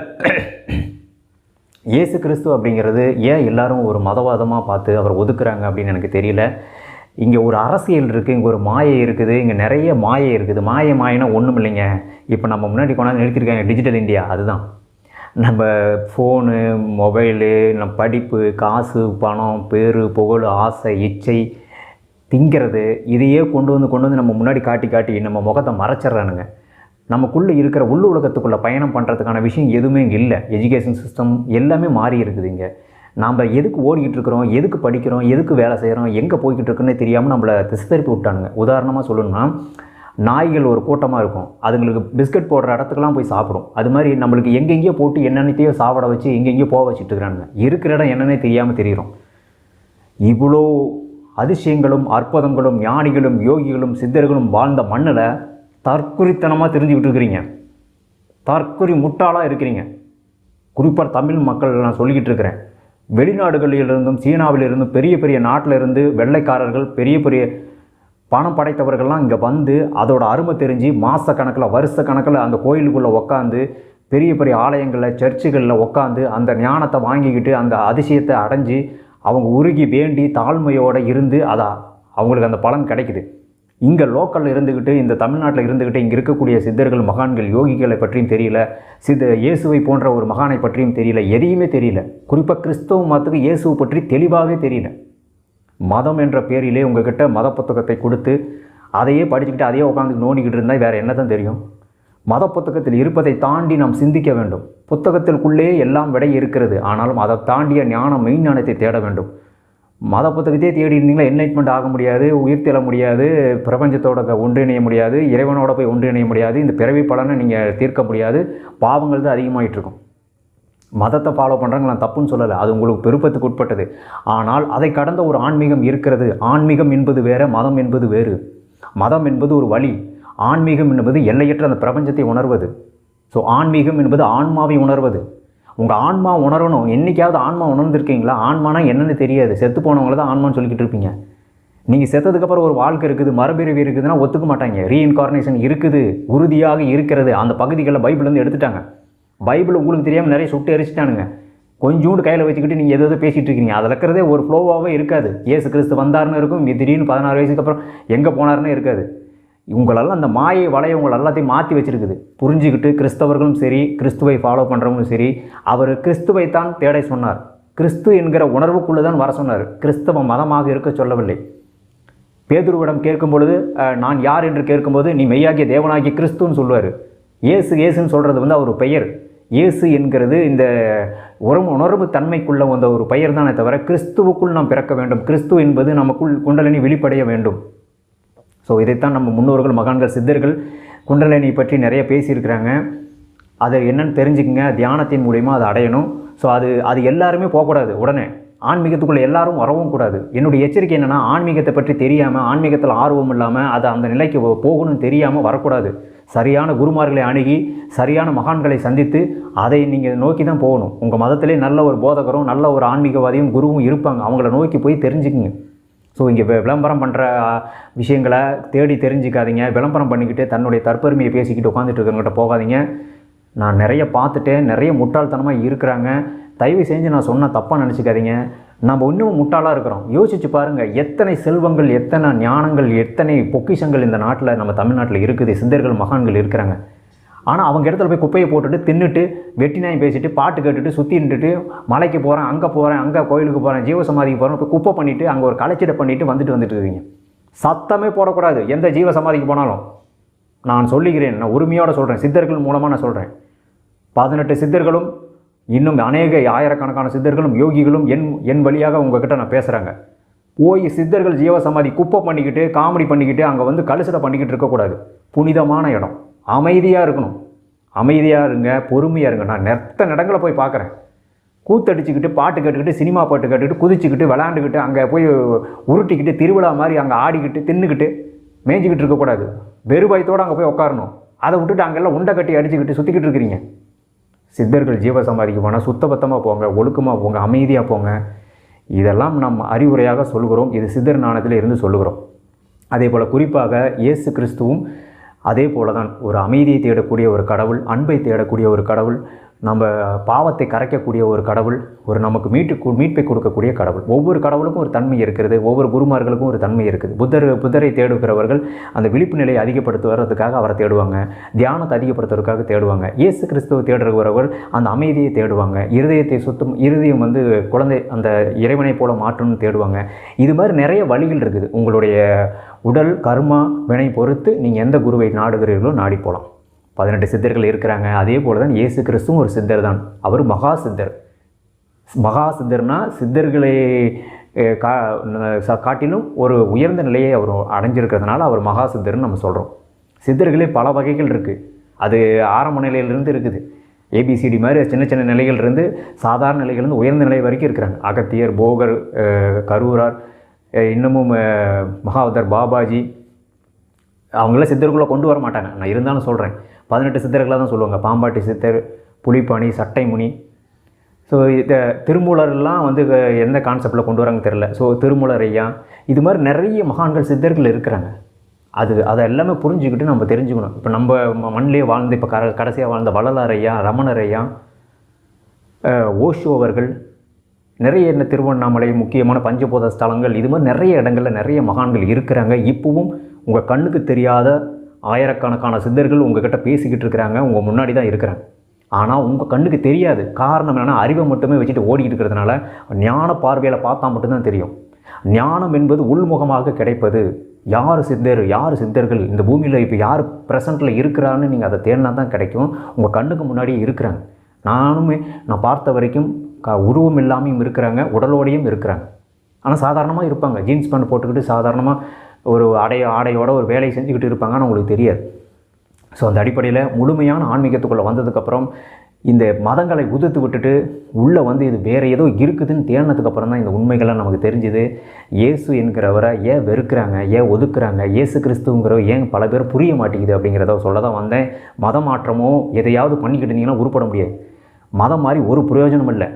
[SPEAKER 1] இயேசு கிறிஸ்து அப்படிங்கிறது ஏன் எல்லாரும் ஒரு மதவாதமாக பார்த்து அவர் ஒதுக்குறாங்க அப்படின்னு எனக்கு தெரியல. இங்கே ஒரு அரசியல் இருக்குது, இங்கே ஒரு மாயை இருக்குது, இங்கே நிறைய மாயை இருக்குது. மாயனா ஒன்றும் இல்லைங்க. இப்போ நம்ம முன்னாடி கொண்டாந்து நிறுத்திருக்காங்க டிஜிட்டல் இந்தியா. அதுதான் நம்ம ஃபோனு, மொபைலு, நம்ம படிப்பு, காசு, பணம், பேர், புகழ், ஆசை, இச்சை, திங்கிறது, இதையே கொண்டு வந்து நம்ம முன்னாடி காட்டி நம்ம முகத்தை மறைச்சிட்றானுங்க. நமக்குள்ளே இருக்கிற உள்ள உலகத்துக்குள்ளே பயணம் பண்ணுறதுக்கான விஷயம் எதுவுமே இங்கே இல்லை. எஜுகேஷன் சிஸ்டம் எல்லாமே மாறி இருக்குது. இங்கே நாம் எதுக்கு ஓடிக்கிட்டு இருக்கிறோம், எதுக்கு படிக்கிறோம், எதுக்கு வேலை செய்கிறோம், எங்கே போய்கிட்டு இருக்குன்னே தெரியாமல் நம்மளை திசை திருப்பி விட்டானுங்க. உதாரணமாக சொல்லணும்னா, நாய்கள் ஒரு கூட்டமாக இருக்கும். அதுங்களுக்கு பிஸ்கட் போடுற இடத்துக்கெல்லாம் போய் சாப்பிடும். அது மாதிரி நம்மளுக்கு எங்கெங்கேயோ போட்டு என்னென்னத்தையோ சாப்பிட வச்சு எங்கெங்கேயோ போக வச்சுட்டு இருக்கிறானுங்க. இருக்கிற இடம் என்னன்னே தெரியாமல் தெரிகிறோம். இவ்வளோ அதிசயங்களும் அற்புதங்களும் ஞானிகளும் யோகிகளும் சித்தர்களும் வாழ்ந்த மண்ணில் தற்குறித்தனமாக தெரிஞ்சுக்கிட்டு இருக்கிறீங்க. தற்குறி முட்டாளாக இருக்கிறீங்க. குறிப்பாக தமிழ் மக்கள் நான் சொல்லிக்கிட்டு இருக்கிறேன். வெளிநாடுகளிலிருந்தும் சீனாவிலிருந்தும் பெரிய பெரிய நாட்டிலிருந்து வெள்ளைக்காரர்கள் பெரிய பெரிய பணம் படைத்தவர்கள்லாம் இங்கே வந்து அதோட அருமை தெரிஞ்சு மாத கணக்கில் வருஷ கணக்கில் அந்த கோயிலுக்குள்ளே உட்காந்து பெரிய பெரிய ஆலயங்களில் சர்ச்சுகளில் உட்காந்து அந்த ஞானத்தை வாங்கிக்கிட்டு அந்த அதிசயத்தை அடைஞ்சு அவங்க உருகி வேண்டி தாழ்மையோடு இருந்து அவங்களுக்கு அந்த பலன் கிடைக்குது. இங்கே லோக்கலில் இருந்துக்கிட்டு, இந்த தமிழ்நாட்டில் இருந்துக்கிட்டு இங்கே இருக்கக்கூடிய சித்தர்கள், மகான்கள், யோகிகளை பற்றியும் தெரியல, இயேசுவை போன்ற ஒரு மகானை பற்றியும் தெரியல, எதையுமே தெரியல. குறிப்பாக கிறிஸ்தவ மதத்துக்கு இயேசுவை பற்றி தெளிவாகவே தெரியல. மதம் என்ற பேரிலே உங்ககிட்ட மத புத்தகத்தை கொடுத்து அதையே படிச்சுக்கிட்டு அதையே உட்காந்து நோண்டிக்கிட்டு இருந்தால் வேறு என்ன தான் தெரியும்? மத புத்தகத்தில் இருப்பதை தாண்டி நாம் சிந்திக்க வேண்டும். புத்தகத்திற்குள்ளே எல்லாம் விடை இருக்கிறது. ஆனாலும் அதை தாண்டிய ஞானம், மெய்ஞானத்தை தேட வேண்டும். மத புத்தகத்தையே தேடி இருந்தீங்களா என்லைட்மெண்ட் ஆக முடியாது, உயிர் தெள முடியாது, பிரபஞ்சத்தோட ஒன்றிணைய முடியாது, இறைவனோட போய் ஒன்றிணைய முடியாது, இந்த பிறவி பலனை நீங்கள் தீர்க்க முடியாது. பாவங்கள் தான் அதிகமாகிட்டு இருக்கும். மதத்தை ஃபாலோ பண்ணுறாங்க, நான் தப்புன்னு சொல்லலை, அது உங்களுக்கு விருப்பத்துக்கு உட்பட்டது. ஆனால் அதை கடந்த ஒரு ஆன்மீகம் இருக்கிறது. ஆன்மீகம் என்பது வேறு, மதம் என்பது வேறு. மதம் என்பது ஒரு வழி, ஆன்மீகம் என்பது எல்லையற்ற அந்த பிரபஞ்சத்தை உணர்வது. ஸோ ஆன்மீகம் என்பது ஆன்மாவை உணர்வது. உங்கள் ஆன்மா உணரணும். என்றைக்காவது ஆன்மா உணர்ந்துருக்கீங்களா? ஆன்மானா என்னென்னு தெரியாது. செத்து போனவங்கள தான் ஆன்மான்னு சொல்லிக்கிட்டு இருப்பீங்க. நீங்கள் செத்ததுக்கப்புறம் ஒரு வாழ்க்கை இருக்குது, மறுபிறவி இருக்குதுன்னா ஒத்துக்க மாட்டாங்க. ரீஇன்கார்னேஷன் இருக்குது, உறுதியாக இருக்கிறது. அந்த பகுதிகளில் பைபிள்லேருந்து எடுத்துட்டாங்க. பைபிள் உங்களுக்கு தெரியாமல் நிறைய சுட்டு எரிச்சிட்டானுங்க. கொஞ்சோண்டு கையில் வச்சுக்கிட்டு நீங்கள் எதோ பேசிகிட்டு இருக்கீங்க. அதில் இருக்கிறதே ஒரு ஃப்ளோவாகவே இருக்காது. இயேசு கிறிஸ்து வந்தார்னு இருக்கும், திடீர்னு 16 வயசுக்கு அப்புறம் எங்கே போனார்னு இருக்காது. உங்களெல்லாம் அந்த மாயை வலையை உங்களை எல்லாத்தையும் மாற்றி வச்சுருக்குது. புரிஞ்சுக்கிட்டு கிறிஸ்தவர்களும் சரி, கிறிஸ்துவை ஃபாலோ பண்ணுறவங்களும் சரி, அவர் கிறிஸ்துவை தான் தேட சொன்னார். கிறிஸ்து என்கிற உணர்வுக்குள்ளே தான் வர சொன்னார். கிறிஸ்தவ மதமாக இருக்க சொல்லவில்லை. பேதுருவிடம் கேட்கும் பொழுது, நான் யார் என்று கேட்கும்போது, நீ மெய்யாகிய தேவனாகிய கிறிஸ்துன்னு சொல்லுவார். இயேசுன்னு சொல்கிறது வந்து அவர் பெயர். இயேசு என்கிறது இந்த உணர்வு தன்மைக்குள்ள வந்த ஒரு பெயர் தானே தவிர, கிறிஸ்துவுக்குள் நாம் பிறக்க வேண்டும். கிறிஸ்து என்பது நமக்குள் குண்டலினி வெளிப்படைய வேண்டும். ஸோ இதைத்தான் நம்ம முன்னோர்கள், மகான்கள், சித்தர்கள் குண்டலினி பற்றி நிறைய பேசியிருக்கிறாங்க. அதை என்னென்னு தெரிஞ்சுக்கங்க. தியானத்தின் மூலிமா அதை அடையணும். ஸோ அது எல்லாருமே போகக்கூடாது. உடனே ஆன்மீகத்துக்குள்ளே எல்லாரும் வரவும் கூடாது. என்னுடைய எச்சரிக்கை என்னென்னா, ஆன்மீகத்தை பற்றி தெரியாமல், ஆன்மீகத்தில் ஆர்வம் இல்லாமல், அதை அந்த நிலைக்கு போகணும்னு தெரியாமல் வரக்கூடாது. சரியான குருமார்களை அணுகி, சரியான மகான்களை சந்தித்து, அதை நீங்கள் நோக்கி தான் போகணும். உங்கள் மதத்திலே நல்ல ஒரு போதகரும், நல்ல ஒரு ஆன்மீகவாதியும், குருவும் இருப்பாங்க. அவங்கள நோக்கி போய் தெரிஞ்சுக்குங்க. ஸோ இங்கே விளம்பரம் பண்ணுற விஷயங்களை தேடி தெரிஞ்சிக்காதீங்க. விளம்பரம் பண்ணிக்கிட்டு தன்னுடைய தற்பெருமையை பேசிக்கிட்டு உட்காந்துட்டு இருக்கிறவங்ககிட்ட போகாதீங்க. நான் நிறைய பார்த்துட்டேன். நிறைய முட்டாள்தனமாக இருக்கிறாங்க. தயவு செஞ்சு நான் சொன்னால் தப்பாக நினச்சிக்காதீங்க. நம்ம இன்னும் முட்டாளாக இருக்கிறோம். யோசிச்சு பாருங்கள், எத்தனை செல்வங்கள், எத்தனை ஞானங்கள், எத்தனை பொக்கிஷங்கள் இந்த நாட்டில், நம்ம தமிழ்நாட்டில் இருக்குது. சித்தர்கள், மகான்கள் இருக்கிறாங்க. ஆனால் அவங்க இடத்துல போய் குப்பையை போட்டுட்டு தின்னுட்டு வெட்டி நாய் பேசிட்டு பாட்டு கேட்டுட்டு சுற்றி நின்றுட்டு மலைக்கு போகிறேன், அங்கே கோயிலுக்கு போகிறேன், ஜீவசமாதிக்கு போகிறேன், இப்போ குப்பை பண்ணிவிட்டு அங்கே ஒரு களைச்சிடை பண்ணிவிட்டு வந்துட்டு இருக்கீங்க. சத்தமே போடக்கூடாது எந்த ஜீவசமாதிக்கு போனாலும். நான் சொல்லுகிறேன், நான் உரிமையோடு சொல்கிறேன், சித்தர்கள் மூலமாக நான் சொல்கிறேன். 18 சித்தர்களும் இன்னும் அநேக ஆயிரக்கணக்கான சித்தர்களும் யோகிகளும் என் வழியாக உங்ககிட்ட நான் பேசுகிறாங்க. போய் சித்தர்கள் ஜீவசமாதி குப்பை பண்ணிக்கிட்டு காமெடி பண்ணிக்கிட்டு அங்கே வந்து கழுசடை பண்ணிக்கிட்டு இருக்கக்கூடாது. புனிதமான இடம், அமைதியாக இருக்கணும். அமைதியாக இருங்க, பொறுமையாக இருங்க. நான் நெத்த இடங்களை போய் பார்க்குறேன். கூத்தடிச்சுக்கிட்டு பாட்டு கேட்டுக்கிட்டு சினிமா பாட்டு கேட்டுக்கிட்டு குதிச்சுக்கிட்டு விளாண்டுக்கிட்டு அங்கே போய் உருட்டிக்கிட்டு திருவிழா மாதிரி அங்கே ஆடிக்கிட்டு தின்னுக்கிட்டு மேய்ஞ்சிக்கிட்டு இருக்கக்கூடாது. வெறுவாயத்தோடு அங்கே போய் உட்காரணும். அதை விட்டுட்டு அங்கெல்லாம் உண்டை கட்டி அடிச்சுக்கிட்டு சுற்றிக்கிட்டு இருக்கிறீங்க. சித்தர்கள் ஜீவசமாதிக்கு போனால் சுத்தபத்தமாக போங்க, ஒழுக்கமாக போங்க, அமைதியாக போங்க. இதெல்லாம் நம்ம அறிவுரையாக சொல்கிறோம். இது சித்தர் ஞானத்தில் இருந்து சொல்லுகிறோம். அதே போல் குறிப்பாக இயேசு கிறிஸ்துவும் அதே போல தான் ஒரு அமைதியை தேடக்கூடிய ஒரு கடவுள், அன்பை தேடக்கூடிய ஒரு கடவுள், நம்ம பாவத்தை கரைக்கக்கூடிய ஒரு கடவுள், ஒரு நமக்கு மீட்பை கொடுக்கக்கூடிய கடவுள். ஒவ்வொரு கடவுளுக்கும் ஒரு தன்மை இருக்கிறது. ஒவ்வொரு குருமார்களுக்கும் ஒரு தன்மை இருக்குது. புத்தரை தேடுகிறவர்கள் அந்த விழிப்பு நிலையை அதிகப்படுத்துவதற்காக அவரை தேடுவாங்க. தியானத்தை அதிகப்படுத்துவதற்காக தேடுவாங்க. இயேசு கிறிஸ்துவை தேடுகிறவர்கள் அந்த அமைதியை தேடுவாங்க. இருதயம் வந்து குழந்தை அந்த இறைவனை போல மாற்றணும்னு தேடுவாங்க. இது மாதிரி நிறைய வழிகள் இருக்குது. உங்களுடைய உடல் கர்மா வினை பொறுத்து நீங்கள் எந்த குருவை நாடுகிறீர்களோ நாடி போகலாம். 18 சித்தர்கள் இருக்கிறாங்க. அதே போல் தான் இயேசு கிறிஸ்துவும் ஒரு சித்தர் தான். அவர் மகா சித்தர். மகா சித்தர்னா சித்தர்களை காட்டிலும் ஒரு உயர்ந்த நிலையை அவர் அடைஞ்சிருக்கிறதுனால அவர் மகா சித்தர்னு நம்ம சொல்கிறோம். சித்தர்களே பல வகைகள் இருக்குது. அது ஆரம்ப நிலையிலிருந்து இருக்குது. ஏபிசிடி மாதிரி சின்ன சின்ன நிலைகள்லேருந்து சாதாரண நிலைகள்லேருந்து உயர்ந்த நிலை வரைக்கும் இருக்கிறாங்க. அகத்தியர், போகர், கரூரார், இன்னமும் மகாவதர் பாபாஜி, அவங்கள சித்தர்களை கொண்டு வர மாட்டாங்க. நான் இருந்தாலும் சொல்கிறேன், 18 சித்தர்களாக தான் சொல்லுவாங்க. பாம்பாட்டி சித்தர், புலிப்பாணி, சட்டைமுனி. ஸோ இதை திருமூலர்லாம் வந்து எந்த கான்செப்டில் கொண்டு வராங்க தெரில. ஸோ திருமூலர் ஐயா, இது மாதிரி நிறைய மகான்கள் சித்தர்கள் இருக்கிறாங்க. அதை எல்லாமே புரிஞ்சுக்கிட்டு நம்ம தெரிஞ்சுக்கணும். இப்போ நம்ம மண்ணிலே வாழ்ந்து இப்போ கடைசியாக வாழ்ந்த வள்ளலார் ஐயா, ரமணர் ஐயா, ஓஷோ அவர்கள், நிறைய திருவண்ணாமலை, முக்கியமான பஞ்சபோத ஸ்தலங்கள், இது மாதிரி நிறைய இடங்களில் நிறைய மகான்கள் இருக்கிறாங்க. இப்பவும் உங்கள் கண்ணுக்கு தெரியாத ஆயிரக்கணக்கான சித்தர்கள் உங்ககிட்ட பேசிக்கிட்டு இருக்கிறாங்க, உங்கள் முன்னாடி தான் இருக்கிறாங்க. ஆனால் உங்கள் கண்ணுக்கு தெரியாது. காரணம் என்னென்னா அறிவை மட்டுமே வச்சுட்டு ஓடிக்கிட்டு இருக்கிறதுனால ஞான பார்வையில் பார்த்தா மட்டும்தான் தெரியும். ஞானம் என்பது உள்முகமாக கிடைப்பது. யார் சித்தர், யார் சித்தர்கள், இந்த பூமியில் இப்போ யார் ப்ரெசண்ட்டில் இருக்கிறான்னு நீங்கள் அதை தேடினா தான் கிடைக்கும். உங்கள் கண்ணுக்கு முன்னாடியே இருக்கிறாங்க. நான் பார்த்த வரைக்கும் உருவம் இல்லாமையும் இருக்கிறாங்க, உடலோடையும் இருக்கிறாங்க. ஆனால் சாதாரணமாக இருப்பாங்க. ஜீன்ஸ் பேண்ட் போட்டுக்கிட்டு சாதாரணமாக ஒரு ஆடையோட ஒரு வேலையை செஞ்சுக்கிட்டு இருப்பாங்க. ஆனால் உங்களுக்கு தெரியாது. ஸோ அந்த அடிப்படையில் முழுமையான ஆன்மீகத்துக்குள்ளே வந்ததுக்கப்புறம் இந்த மதங்களை உதிர்த்து விட்டுட்டு உள்ளே வந்து இது வேறு ஏதோ இருக்குதுன்னு தேடினதுக்கப்புறம் தான் இந்த உண்மைகள்லாம் நமக்கு தெரிஞ்சுது. இயேசு என்கிறவரை ஏன் வெறுக்கிறாங்க, ஏன் ஒதுக்குறாங்க, இயேசு கிறிஸ்துங்கிறவ ஏன் பல பேர் புரிய மாட்டேங்குது அப்படிங்கிறத சொல்ல தான் வந்தேன். மதம் மாற்றமோ எதையாவது பண்ணிக்கிட்டு இருந்தீங்கன்னா உருப்பட முடியாது. மதம் மாதிரி ஒரு பிரயோஜனம் இல்லை.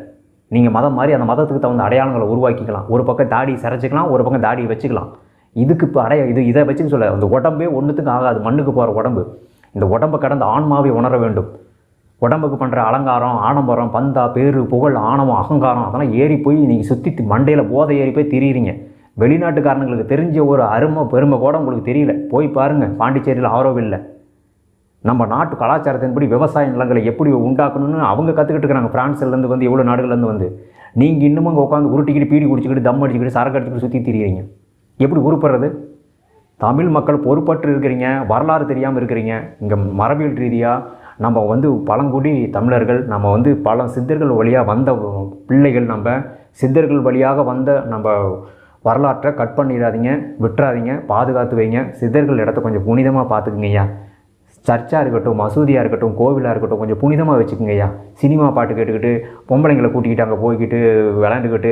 [SPEAKER 1] நீங்கள் மதம் மாதிரி அந்த மதத்துக்கு தகுந்த அடையாளங்களை உருவாக்கிக்கலாம். ஒரு பக்கம் தாடி சரைச்சிக்கலாம், ஒரு பக்கம் தாடியை வச்சுக்கலாம். இதுக்கு இப்போ இதை வச்சுக்க சொல்ல அந்த உடம்பே ஒன்றுத்துக்கு ஆகாது. மண்ணுக்கு போகிற உடம்பு. இந்த உடம்பை கடந்த ஆன்மாவை உணர வேண்டும். உடம்புக்கு பண்ணுற அலங்காரம், ஆடம்பரம், பந்தா, பேரு, புகழ், ஆணவம், அகங்காரம் அதெல்லாம் ஏறி போய் நீங்கள் சுற்றி மண்டையில் போதை ஏறி போய் திரியிறீங்க. வெளிநாட்டுக்காரங்களுக்கு தெரிஞ்ச ஒரு அருமை பெருமை கூட உங்களுக்கு தெரியல. போய் பாருங்கள், பாண்டிச்சேரியில் ஆரோவில் நம்ம நாட்டு கலாச்சாரத்தின்படி விவசாய நிலங்களை எப்படி உண்டாக்கணும்னு அவங்க கற்றுக்கிட்டு இருக்கிறாங்க. ஃப்ரான்ஸ்லேருந்து வந்து எவ்வளோ நாடுகள்லேருந்து வந்து நீங்கள் இன்னமும் அங்கே உட்காந்து உருட்டிக்கிட்டு பீடி குடிச்சிக்கிட்டு தம் அடிச்சுக்கிட்டு சரக்கு அடிச்சுக்கிட்டு சுற்றி திரியிறீங்க. எப்படி உருப்படுறது? தமிழ் மக்கள் பொறுப்பற்று இருக்கிறீங்க, வரலாறு தெரியாமல் இருக்கிறீங்க. இங்கே மரபியல் ரீதியாக நம்ம வந்து பழங்குடி தமிழர்கள், நம்ம வந்து பல சித்தர்கள் வழியாக வந்த பிள்ளைகள், நம்ம சித்தர்கள் வழியாக வந்த நம்ம வரலாற்றை கட் பண்ணிடாதீங்க, விட்டுறாதீங்க, பாதுகாத்து வைங்க. சித்தர்கள் இடத்த கொஞ்சம் புனிதமாக பார்த்துக்குங்கய்யா. சர்ச்சாக இருக்கட்டும், மசூதியாக இருக்கட்டும், கோவிலாக இருக்கட்டும், கொஞ்சம் புனிதமாக வச்சுக்கோங்கய்யா. சினிமா பாட்டு கேட்டுக்கிட்டு பொம்பளைங்களை கூட்டிக்கிட்டு அங்கே போய்கிட்டு விளையாண்டுக்கிட்டு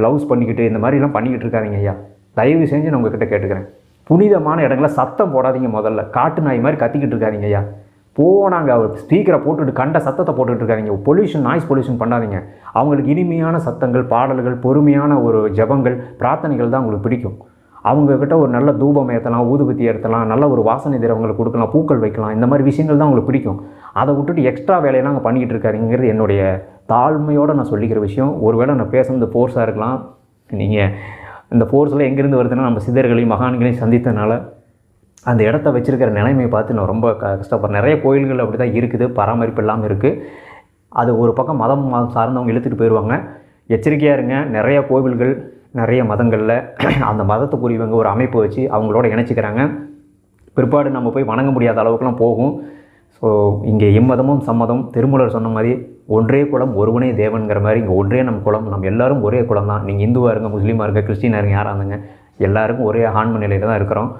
[SPEAKER 1] லவ்ஸ் பண்ணிக்கிட்டு இந்த மாதிரிலாம் பண்ணிக்கிட்டு இருக்காதீங்க ஐயா. தயவு செஞ்சு நான் உங்ககிட்ட கேட்டுக்கிறேன். புனிதமான இடங்களை சத்தம் போடாதீங்க. முதல்ல காட்டு நாய் மாதிரி கத்திக்கிட்டு இருக்காதீங்க ஐயா. போனாங்க ஸ்பீக்கரை போட்டுட்டு கண்ட சத்தத்தை போட்டுக்கிட்டு இருக்காதிங்க. பொல்யூஷன், நாய்ஸ் பொல்யூஷன் பண்ணாதீங்க. அவங்களுக்கு இனிமையான சத்தங்கள், பாடல்கள், பொறுமையான ஒரு ஜபங்கள், பிரார்த்தனைகள் தான் அவங்களுக்கு பிடிக்கும். அவங்கக்கிட்ட ஒரு நல்ல தூபம் ஏற்றலாம், ஊதுபத்தி ஏற்றலாம், நல்ல ஒரு வாசனை திரவங்களுக்கு கொடுக்கலாம், பூக்கள் வைக்கலாம். இந்த மாதிரி விஷயங்கள் தான் அவங்களுக்கு பிடிக்கும். அதை விட்டுட்டு எக்ஸ்ட்ரா வேலையெல்லாம் அங்கே பண்ணிக்கிட்டு இருக்காருங்கிறது என்னுடைய தாழ்மையோடு நான் சொல்லிக்கிற விஷயம். ஒருவேளை நான் பேசுகிறது ஃபோர்ஸாக இருக்கலாம். நீங்கள் இந்த ஃபோர்ஸில் எங்கேருந்து வருதுன்னா நம்ம சித்தர்களையும் மகான்களையும் சந்தித்தனால அந்த இடத்த வச்சுருக்கிற நிலைமையை பார்த்து நான் ரொம்ப கஷ்டப்படுறேன். நிறைய கோயில்கள் அப்படி தான் இருக்குது, பராமரிப்பு இல்லாமல் இருக்குது. அது ஒரு பக்கம் மதம் சார்ந்தவங்க இழுத்துட்டு போயிடுவாங்க. எச்சரிக்கையாக இருங்க. நிறைய கோவில்கள், நிறைய மதங்களில் அந்த மதத்துக்குரியவங்க ஒரு அமைப்பு வச்சு அவங்களோட இணைச்சிக்கிறாங்க. பிற்பாடு நம்ம போய் வணங்க முடியாத அளவுக்குலாம் போகும். ஸோ இங்கே எம்மதமும் சம்மதம், திருமூலர் சொன்ன மாதிரி ஒன்றே குலம் ஒருவனே தேவன்கிற மாதிரி இங்கே ஒன்றே நம் குலம், நம்ம எல்லோரும் ஒரே குலம் தான். நீங்கள் இந்துவாக இருங்க, முஸ்லீமாக இருங்க, கிறிஸ்டினாக இருங்க, யாராக இருந்துங்க, எல்லாருக்கும் ஒரே ஆன்ம நிலையில் தான் இருக்கிறோம்.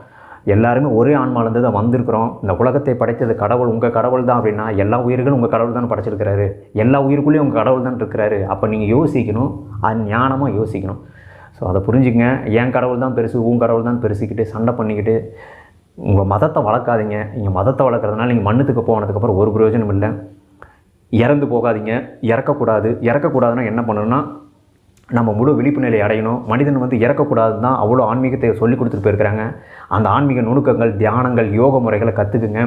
[SPEAKER 1] எல்லாருமே ஒரே ஆன்மாலேருந்து தான் வந்திருக்கிறோம். இந்த உலகத்தை படைத்தது கடவுள், உங்கள் கடவுள் தான் அப்படின்னா எல்லா உயிர்களும் உங்கள் கடவுள் தான் படைச்சிருக்கிறாரு. எல்லா உயிருக்குள்ளேயும் உங்கள் கடவுள் தான் இருக்கிறாரு. அப்போ நீங்கள் யோசிக்கணும், அது ஞானமாக யோசிக்கணும். ஸோ அதை புரிஞ்சுங்க. என் கடவுள் தான் பெருசு, உன் கடவுள் தான் பெருசிக்கிட்டு சண்டை பண்ணிக்கிட்டு உங்கள் மதத்தை வளர்க்காதீங்க. நீங்கள் மதத்தை வளர்க்குறதுனால நீங்கள் மண்ணுக்கு போனதுக்கப்புறம் ஒரு பிரயோஜனம் இல்லை. இறந்து போகாதீங்க, இறக்கக்கூடாதுன்னா என்ன பண்ணணும்னா நம்ம முழு விழிப்பு நிலை அடையணும். மனிதன் வந்து இறக்கக்கூடாதுன்னு தான் அவ்வளோ ஆன்மீகத்தை சொல்லி கொடுத்துட்டு போயிருக்கிறாங்க. அந்த ஆன்மீக நுணுக்கங்கள், தியானங்கள், யோக முறைகளை கற்றுக்குங்க.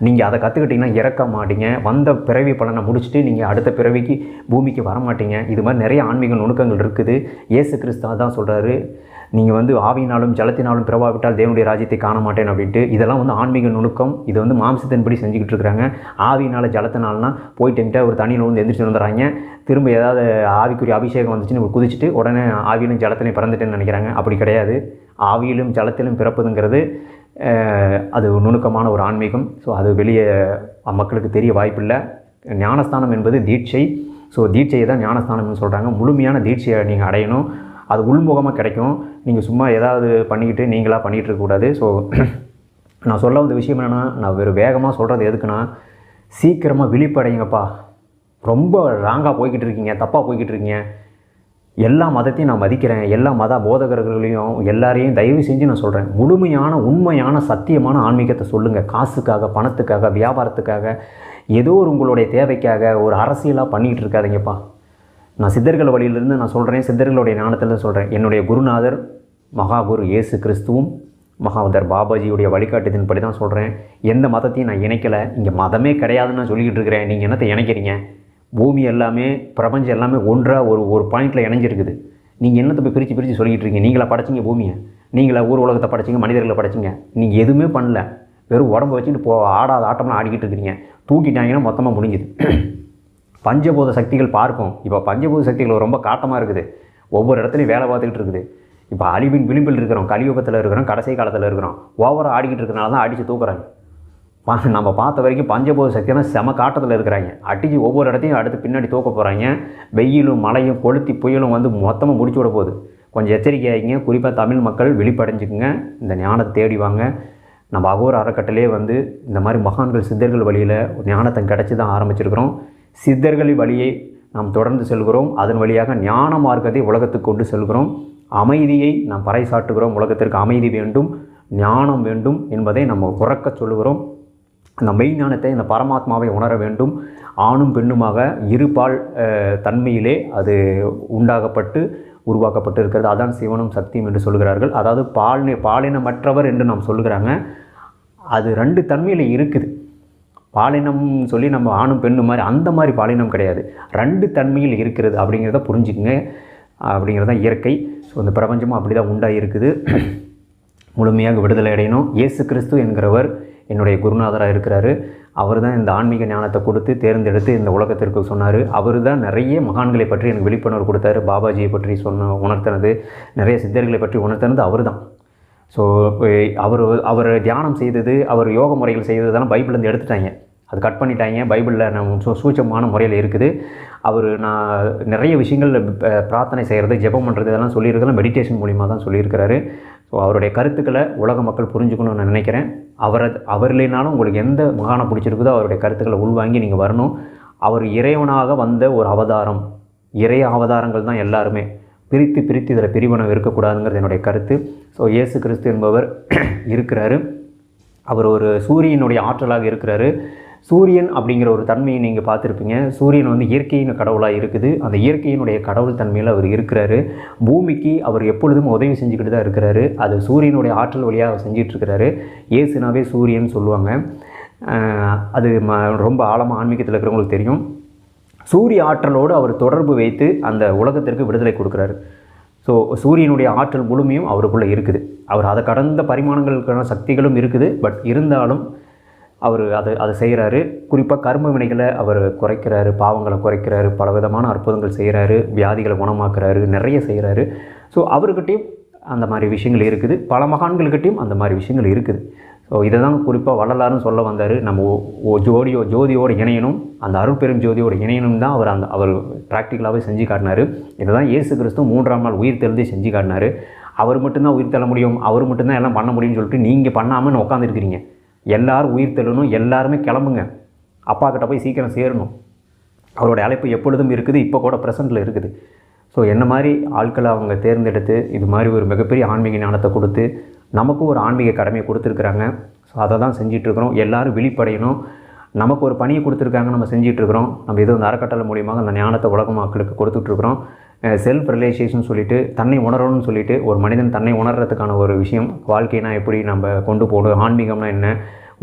[SPEAKER 1] நீங்கள் அதை கற்றுக்கிட்டிங்கன்னா இறக்க மாட்டீங்க. வந்த பிறவி பலனை முடிச்சுட்டு நீங்கள் அடுத்த பிறவிக்கு பூமிக்கு வர மாட்டீங்க. இது மாதிரி நிறைய ஆன்மீக நுணுக்கங்கள் இருக்குது. இயேசு கிறிஸ்து தான் சொல்கிறாரு, நீங்கள் வந்து ஆவியினாலும் ஜலத்தினாலும் பிறவாவிட்டால் தேவனுடைய ராஜ்யத்தை காண மாட்டேன் அப்படின்ட்டு. இதெல்லாம் வந்து ஆன்மீக நுணுக்கம். இது வந்து மாம்சத்தின்படி செஞ்சுக்கிட்டு இருக்கிறாங்க. ஆவியினால் ஜலத்தினால்னா போயிட்டு ஒரு தண்ணியில் வந்து எந்திரிச்சு வந்துடுறாங்க. திரும்ப ஏதாவது ஆவிக்குரிய அபிஷேகம் வந்துச்சுன்னு குதிச்சுட்டு உடனே ஆவியிலும் ஜலத்திலையும் பிறந்துட்டேன்னு நினைக்கிறாங்க. அப்படி கிடையாது. ஆவியிலும் ஜலத்திலும் பிறப்புதுங்கிறது அது நுணுக்கமான ஒரு ஆன்மீகம். ஸோ அது வெளியே மக்களுக்கு தெரிய வாய்ப்பில்லை. ஞானஸ்தானம் என்பது தீட்சை. ஸோ தீட்சையை தான் ஞானஸ்தானம்னு சொல்கிறாங்க. முழுமையான தீட்சையை நீங்கள் அடையணும். அது உள்முகமாக கிடைக்கும். நீங்கள் சும்மா ஏதாவது பண்ணிக்கிட்டு நீங்களாக பண்ணிகிட்டு இருக்கக்கூடாது. ஸோ நான் சொல்ல வந்த விஷயம் என்னென்னா, நான் வேகமாக சொல்கிறது எதுக்குன்னா, சீக்கிரமாக விழிப்படைங்கப்பா. ரொம்ப ராங்காக போய்கிட்டு இருக்கீங்க, தப்பாக போய்கிட்டு இருக்கீங்க. எல்லா மதத்தையும் நான் மதிக்கிறேன். எல்லா மத போதகர்களையும் எல்லாரையும் தயவு செஞ்சு நான் சொல்கிறேன், முழுமையான உண்மையான சத்தியமான ஆன்மீகத்தை சொல்லுங்கள். காசுக்காக, பணத்துக்காக, வியாபாரத்துக்காக, ஏதோ ஒரு உங்களுடைய தேவைக்காக ஒரு அரசியலாக பண்ணிக்கிட்டு இருக்காதீங்கப்பா. நான் சித்தர்கள் வழியிலிருந்து நான் சொல்கிறேன், சித்தர்களுடைய ஞானத்தில் சொல்கிறேன். என்னுடைய குருநாதர் மகாகுரு இயேசு கிறிஸ்துவும் மகாவதர் பாபாஜியுடைய வழிகாட்டுதின்படி தான் சொல்கிறேன். எந்த மதத்தையும் நான் இணைக்கலை. இங்கே மதமே கிடையாதுன்னு நான் சொல்லிக்கிட்டு இருக்கிறேன். நீங்கள் என்னத்தை இணைக்கிறீங்க? பூமி எல்லாமே, பிரபஞ்சம் எல்லாமே ஒன்றாக ஒரு பாயிண்டில் இணைஞ்சிருக்குது. நீங்கள் என்னத்தை போய் பிரித்து சொல்லிக்கிட்டு இருக்கீங்க? நீங்களா படைச்சிங்க பூமியை? நீங்களா ஊர் உலகத்தை படைச்சிங்க, மனிதர்களை படைச்சிங்க, நீங்கள் எதுவுமே பண்ணல, வெறும் உடம்பு வச்சுட்டு ஆடாத ஆட்டம்லாம் ஆடிக்கிட்டு இருக்கிறீங்க, தூக்கிட்டாங்கன்னா மொத்தமாக முடிஞ்சுது. பஞ்சபூத சக்திகள் பார்க்கும். இப்போ பஞ்சபூத சக்திகள் ரொம்ப காட்டமாக இருக்குது, ஒவ்வொரு இடத்துலையும் வேலை பார்த்துக்கிட்டு இருக்குது. இப்போ அழிவின் விளிம்பில் இருக்கிறோம், கலியுகத்தில் இருக்கிறோம், கடைசி காலத்தில் இருக்கிறோம். ஓவராக ஆடிக்கிட்டு இருக்கிறனால தான் அடித்து தூக்குறாங்க. நம்ம பார்த்த வரைக்கும் பஞ்சபூத சக்தினா செம காட்டத்தில் இருக்கிறாங்க, அடித்து ஒவ்வொரு இடத்தையும் அடுத்து பின்னாடி தூக்க போகிறாங்க. வெயிலும் மழையும் கொளுத்தி புயலும் வந்து மொத்தமாக முடிச்சு விட போகுது. கொஞ்சம் எச்சரிக்கையாகிங்க. குறிப்பாக தமிழ் மக்கள் விழிப்படைஞ்சிக்குங்க, இந்த ஞானத்தை தேடி வாங்க. நம்ம அகோர அறக்கட்டளே வந்து இந்த மாதிரி மகான்கள் சித்தர்கள் வழியில் ஞானத்தை கிடச்சி தான் ஆரம்பிச்சிருக்கிறோம். சித்தர்கள் வழியை நாம் தொடர்ந்து செல்கிறோம். அதன் வழியாக ஞான மார்க்கத்தை உலகத்துக்கு கொண்டு செல்கிறோம். அமைதியை நாம் பறைசாட்டுகிறோம். உலகத்திற்கு அமைதி வேண்டும், ஞானம் வேண்டும் என்பதை நம்ம உறக்க சொல்லுகிறோம். அந்த மெய்ஞானத்தை, இந்த பரமாத்மாவை உணர வேண்டும். ஆணும் பெண்ணுமாக இருபால் தன்மையிலே அது உண்டாகப்பட்டு உருவாக்கப்பட்டு இருக்கிறது. அதான் சிவனும் சக்தியும் என்று சொல்கிறார்கள். அதாவது பாலினமற்றவர் என்று நாம் சொல்லுகிறாங்க. அது 2 தன்மையில் இருக்குது. பாலினம் சொல்லி நம்ம ஆணும் பெண்ணு மாதிரி அந்த மாதிரி பாலினம் கிடையாது, 2 தன்மையில் இருக்கிறது அப்படிங்கிறத புரிஞ்சுக்குங்க. அப்படிங்கிறது தான் இயற்கை. ஸோ இந்த பிரபஞ்சமும் அப்படி தான் உண்டாகி இருக்குது. முழுமையாக விடுதலை அடையணும். இயேசு கிறிஸ்து என்கிறவர் என்னுடைய குருநாதராக இருக்கிறாரு. அவர் தான் இந்த ஆன்மீக ஞானத்தை கொடுத்து தேர்ந்தெடுத்து இந்த உலகத்திற்கு சொன்னார். அவர் தான் நிறைய மகான்களை பற்றி எனக்கு விழிப்புணர்வு கொடுத்தாரு. பாபாஜியை பற்றி உணர்த்தினது, நிறைய சித்தர்களை பற்றி உணர்த்தினது அவர் தான். ஸோ அவர் தியானம் செய்தது, அவர் யோக முறைகள் செய்ததெல்லாம் பைபிள்லேருந்து எடுத்துட்டாங்க, அது கட் பண்ணிட்டாங்க. பைபிளில் நம்ம சூட்சமான முறையில் இருக்குது. நான் நிறைய விஷயங்கள் பிரார்த்தனை செய்கிறது, ஜெபம் பண்ணுறது, இதெல்லாம் சொல்லியிருக்கிறேன், மெடிடேஷன் மூலிமா தான் சொல்லியிருக்கிறாரு. ஸோ அவருடைய கருத்துக்களை உலக மக்கள் புரிஞ்சுக்கணும்னு நான் நினைக்கிறேன். அவர் இல்லைனாலும் உங்களுக்கு எந்த மகானை பிடிச்சிருக்குதோ அவருடைய கருத்துக்களை உள்வாங்கி நீங்கள் வரணும். அவர் இறைவனாக வந்த ஒரு அவதாரம், இறை அவதாரங்கள் தான் எல்லாருமே. பிரித்து இதில் பிரிவினை இருக்கக்கூடாதுங்கிறது என்னுடைய கருத்து. ஸோ இயேசு கிறிஸ்து என்பவர் இருக்கிறாரு. அவர் ஒரு சூரியனுடைய ஆற்றலாக இருக்கிறாரு. சூரியன் அப்படிங்கிற ஒரு தன்மையை நீங்கள் பார்த்துருப்பீங்க. சூரியன் வந்து இயற்கையின் கடவுளாக இருக்குது. அந்த இயற்கையினுடைய கடவுள் தன்மையில் அவர் இருக்கிறாரு. பூமிக்கு அவர் எப்பொழுதும் உதவி செஞ்சுக்கிட்டு தான் இருக்கிறாரு. அது சூரியனுடைய ஆற்றல் வழியாக அவர் செஞ்சிட்ருக்கிறாரு. இயேசுனாவே சூரியன் சொல்லுவாங்க. அது ரொம்ப ஆழமாக ஆன்மீகத்தில் இருக்கிறவங்களுக்கு தெரியும். சூரிய ஆற்றலோடு அவர் தொடர்பு வைத்து அந்த உலகத்திற்கு விடுதலை கொடுக்குறாரு. ஸோ சூரியனுடைய ஆற்றல் முழுமையும் அவருக்குள்ளே இருக்குது. அவர் அதை கடந்த பரிமாணங்களுக்கான சக்திகளும் இருக்குது. பட் இருந்தாலும் அவர் அதை செய்கிறாரு. குறிப்பாக கர்ம வினைகளை அவர் குறைக்கிறாரு, பாவங்களை குறைக்கிறாரு, பலவிதமான அற்புதங்கள் செய்கிறாரு, வியாதிகளை குணமாக்குறாரு, நிறைய செய்கிறாரு. ஸோ அவர்கிட்டையும் அந்த மாதிரி விஷயங்கள் இருக்குது. பல மகான்கள்கிட்டையும் அந்த மாதிரி விஷயங்கள் இருக்குது. ஸோ இதை தான் குறிப்பாக வள்ளலாருன்னு சொல்ல வந்தார். நம்ம ஜோதியோடு இணையணும், அந்த அருட்பெரும் ஜோதியோடு இணையணும் தான் அவர் ப்ராக்டிக்கலாகவே செஞ்சு காட்டினார். இதை தான் இயேசு கிறிஸ்து 3ஆம் நாள் உயிர் தெழுந்தே செஞ்சு காட்டினார். அவர் மட்டும்தான் உயிர் தள்ள முடியும், அவர் மட்டும்தான் எல்லாம் பண்ண முடியும்னு சொல்லிட்டு நீங்கள் பண்ணாமல் உட்காந்துருக்கிறீங்க. எல்லோரும் உயிர் தெள்ளணும், எல்லாருமே கிளம்புங்க, அப்பா கிட்ட போய் சீக்கிரம் சேரணும். அவருடைய அழைப்பு எப்பொழுதும் இருக்குது, இப்போ கூட ப்ரெசென்ட்டில் இருக்குது. ஸோ என்ன மாதிரி ஆட்களை அவங்க தேர்ந்தெடுத்து இது மாதிரி ஒரு மிகப்பெரிய ஆன்மீக ஞானத்தை கொடுத்து நமக்கும் ஒரு ஆன்மீக கடமையை கொடுத்துருக்குறாங்க. ஸோ அதை தான் செஞ்சிட்ருக்கிறோம். எல்லோரும் விழிப்படையணும். நமக்கு ஒரு பணியை கொடுத்துருக்காங்க, நம்ம செஞ்சிட்ருக்கிறோம். நம்ம இது வந்து அறக்கட்டளை மூலியமாக அந்த ஞானத்தை உலக மக்களுக்கு கொடுத்துட்ருக்குறோம். செல்ஃப் ரியலைசேஷன் சொல்லிவிட்டு தன்னை உணரணும்னு சொல்லிவிட்டு ஒரு மனிதன் தன்னை உணர்றதுக்கான ஒரு விஷயம், வாழ்க்கைனா எப்படி நம்ம கொண்டு போகணும், ஆன்மீகம்னா என்ன,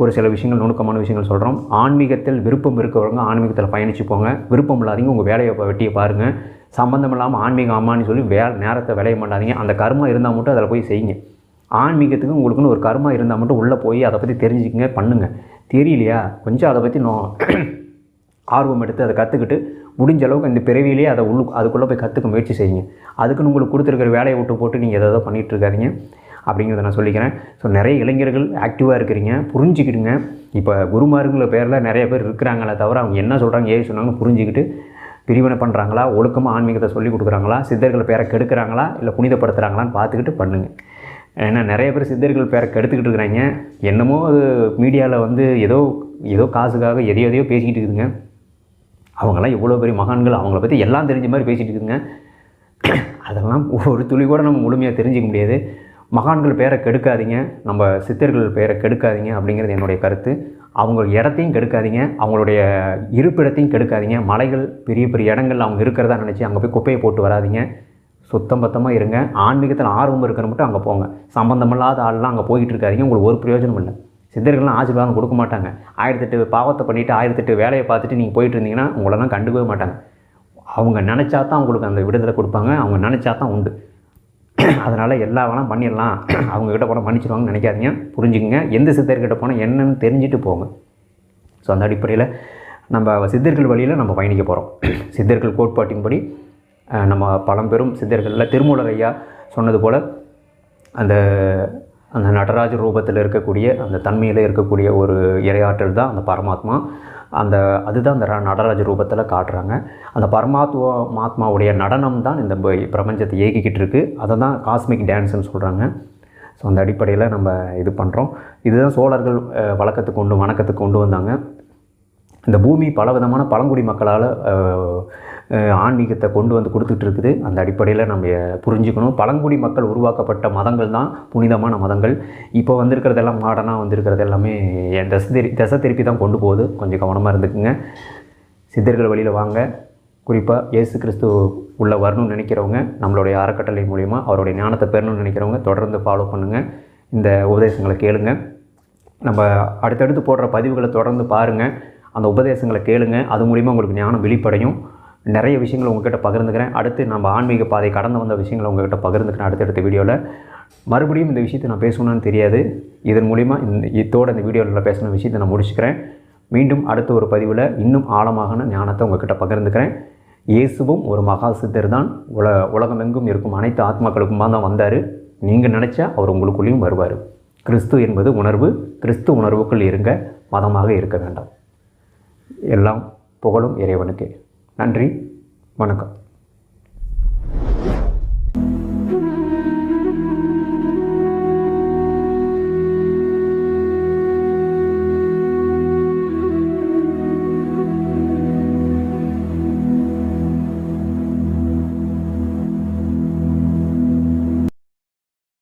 [SPEAKER 1] ஒரு சில விஷயங்கள் நுணுக்கமான விஷயங்கள் சொல்கிறோம். ஆன்மீகத்தில் விருப்பம் இருக்கிறவங்க ஆன்மீகத்தில் பயணித்து போங்க. விருப்பம் இல்லாதீங்க உங்கள் வேலையை வெட்டியை பாருங்கள். சம்மந்தம் இல்லாமல் ஆன்மீகம் அம்மான்னு சொல்லி நேரத்தை விளைய மாட்டாதீங்க. அந்த கர்மா இருந்தால் மட்டும் அதில் போய் செய்யுங்க. ஆன்மீகத்துக்கு உங்களுக்குன்னு ஒரு கர்மா இருந்தால் மட்டும் உள்ளே போய் அதை பற்றி தெரிஞ்சுக்கங்க, பண்ணுங்கள். தெரியலையா கொஞ்சம் அதை பற்றி ஆர்வம் எடுத்து அதை கற்றுக்கிட்டு முடிஞ்ச அளவுக்கு இந்த பிறவியிலே அதை அதுக்குள்ளே போய் கற்றுக்க முயற்சி செய்யுங்க. அதுக்குன்னு உங்களுக்கு கொடுத்துருக்கிற வேலையை விட்டு போட்டு நீங்கள் எதோ பண்ணிகிட்டு இருக்காதீங்க அப்படிங்கிறத நான் சொல்லிக்கிறேன். ஸோ நிறைய இளைஞர்கள் ஆக்டிவாக இருக்கிறீங்க, புரிஞ்சுக்கிடுங்க. இப்போ குருமாருங்கிற பேரில் நிறைய பேர் இருக்கிறாங்களே தவிர அவங்க என்ன சொல்கிறாங்க ஏது சொன்னாங்கன்னு புரிஞ்சுக்கிட்டு பிரிவினை பண்ணுறாங்களா, ஒழுக்கமாக ஆன்மீகத்தை சொல்லிக் கொடுக்குறாங்களா, சித்தர்கள் பேரை கெடுக்கிறாங்களா இல்லை புனிதப்படுத்துகிறாங்களான்னு பார்த்துக்கிட்டு பண்ணுங்கள். ஏன்னா நிறைய பேர் சித்தர்கள் பேரை கெடுத்துக்கிட்டு இருக்கிறாங்க. என்னமோ அது மீடியாவில் வந்து ஏதோ காசுக்காக எதையோ பேசிக்கிட்டு இருக்குதுங்க. அவங்களாம் எவ்வளோ பெரிய மகான்கள், அவங்கள பற்றி எல்லாம் தெரிஞ்ச மாதிரி பேசிகிட்டு இருக்குதுங்க. அதெல்லாம் ஒரு துளி கூட நம்ம முழுமையாக தெரிஞ்சிக்க முடியாது. மகான்கள் பேரை கெடுக்காதீங்க, நம்ம சித்தர்கள் பேரை கெடுக்காதீங்க அப்படிங்கிறது என்னுடைய கருத்து. அவங்க இடத்தையும் கெடுக்காதீங்க, அவங்களுடைய இருப்பிடத்தையும் கெடுக்காதீங்க. மலைகள் பெரிய பெரிய இடங்கள் அவங்க இருக்கிறதா நினச்சி அங்கே போய் குப்பையை போட்டு வராதிங்க. சுத்தம் பத்தமாக இருங்க. ஆன்மீகத்தில் ஆர்வம் இருக்கிற மட்டும் அங்கே போங்க. சம்பந்தமில்லாத ஆள்லாம் அங்கே போய்கிட்டு இருக்காதிங்க, உங்களுக்கு ஒரு பிரயோஜனம் இல்லை. சித்தர்கள்லாம் ஆசீர்வாதம் கொடுக்க மாட்டாங்க. 1008 பாவத்தை பண்ணிவிட்டு 1008 வேலையை பார்த்துட்டு நீங்கள் போயிட்டு இருந்தீங்கன்னா உங்களெல்லாம் கண்டுக்கவே மாட்டாங்க. அவங்க நினச்சா தான் உங்களுக்கு அந்த விடுதலை கொடுப்பாங்க, அவங்க நினச்சா தான் உண்டு. அதனால் எல்லா வேணால் பண்ணிடலாம், அவங்கக்கிட்ட போனால் மன்னிச்சிடுவாங்கன்னு நினைக்காதீங்க. புரிஞ்சுக்குங்க, எந்த சித்தர்கிட்ட போனால் என்னென்னு தெரிஞ்சுட்டு போங்க. ஸோ அந்த அடிப்படையில் நம்ம சித்தர்கள் வழியில் நம்ம பயணிக்க போகிறோம். சித்தர்கள் கோட்பாட்டின்படி நம்ம பழம்பெரும் சித்தர்களில் திருமூலர் ஐயா சொன்னது போல் அந்த அந்த நடராஜ ரூபத்தில் இருக்கக்கூடிய அந்த தன்மையில் இருக்கக்கூடிய ஒரு இறையாற்றல் தான் அந்த பரமாத்மா. அதுதான் அந்த நடராஜ ரூபத்தில் காட்டுறாங்க. அந்த பரமாத்மாவுடைய நடனம் தான் இந்த பிரபஞ்சத்தை இயக்கிக்கிட்டு இருக்குது. அதை தான் காஸ்மிக் டான்ஸ்னு சொல்கிறாங்க. ஸோ அந்த அடிப்படையில் நம்ம இது பண்ணுறோம். இதுதான் சோழர்கள் வணக்கத்துக்கு கொண்டு வந்தாங்க. இந்த பூமி பலவிதமான பழங்குடி மக்களால் ஆன்மீகத்தை கொண்டு வந்து கொடுத்துட்டு இருக்குது. அந்த அடிப்படையில் நம்ம புரிஞ்சுக்கணும். பழங்குடி மக்கள் உருவாக்கப்பட்ட மதங்கள் தான் புனிதமான மதங்கள். இப்போ வந்திருக்கிறதெல்லாம் மாடர்னாக வந்திருக்கிறது எல்லாமே திசை திருப்பி தான் கொண்டு போகுது. கொஞ்சம் கவனமாக இருந்துக்குங்க. சித்தர்கள் வழியில் வாங்க. குறிப்பாக இயேசு கிறிஸ்து உள்ள வரணும்னு நினைக்கிறவங்க நம்மளுடைய அறக்கட்டளை மூலிமா அவருடைய ஞானத்தை பெறணும்னு நினைக்கிறவங்க தொடர்ந்து ஃபாலோ பண்ணுங்கள். இந்த உபதேசங்களை கேளுங்க. நம்ம அடுத்தடுத்து போடுற பதிவுகளை தொடர்ந்து பாருங்கள். அந்த உபதேசங்களை கேளுங்க. அது மூலிமா உங்களுக்கு ஞானம் வெளிப்படையும். நிறைய விஷயங்கள் உங்கள்கிட்ட பகிர்ந்துக்கிறேன். அடுத்து நம்ம ஆன்மீக பாதை கடந்து வந்த விஷயங்களை உங்கள்கிட்ட பகிர்ந்துக்கிறேன் அடுத்தடுத்த வீடியோவில். மறுபடியும் இந்த விஷயத்தை நான் பேசணும்னு தெரியாது. இதன் மூலிமா இந்த வீடியோவில் பேசின விஷயத்தை நான் முடிச்சுக்கிறேன். மீண்டும் அடுத்த ஒரு பதிவில் இன்னும் ஆழமான ஞானத்தை உங்கள்கிட்ட பகிர்ந்துக்கிறேன். இயேசுவும் ஒரு மகா சித்தர் தான். உலகமெங்கும் இருக்கும் அனைத்து ஆத்மாக்களுக்குமா தான் வந்தார். நீங்கள் நினச்சா அவர் உங்களுக்குள்ளேயும் வருவார். கிறிஸ்து என்பது உணர்வு. கிறிஸ்து உணர்வுக்குள் இருங்க, மதமாக இருக்க வேண்டாம். எல்லாம் புகழும் இறைவனுக்கே. நன்றி, வணக்கம்.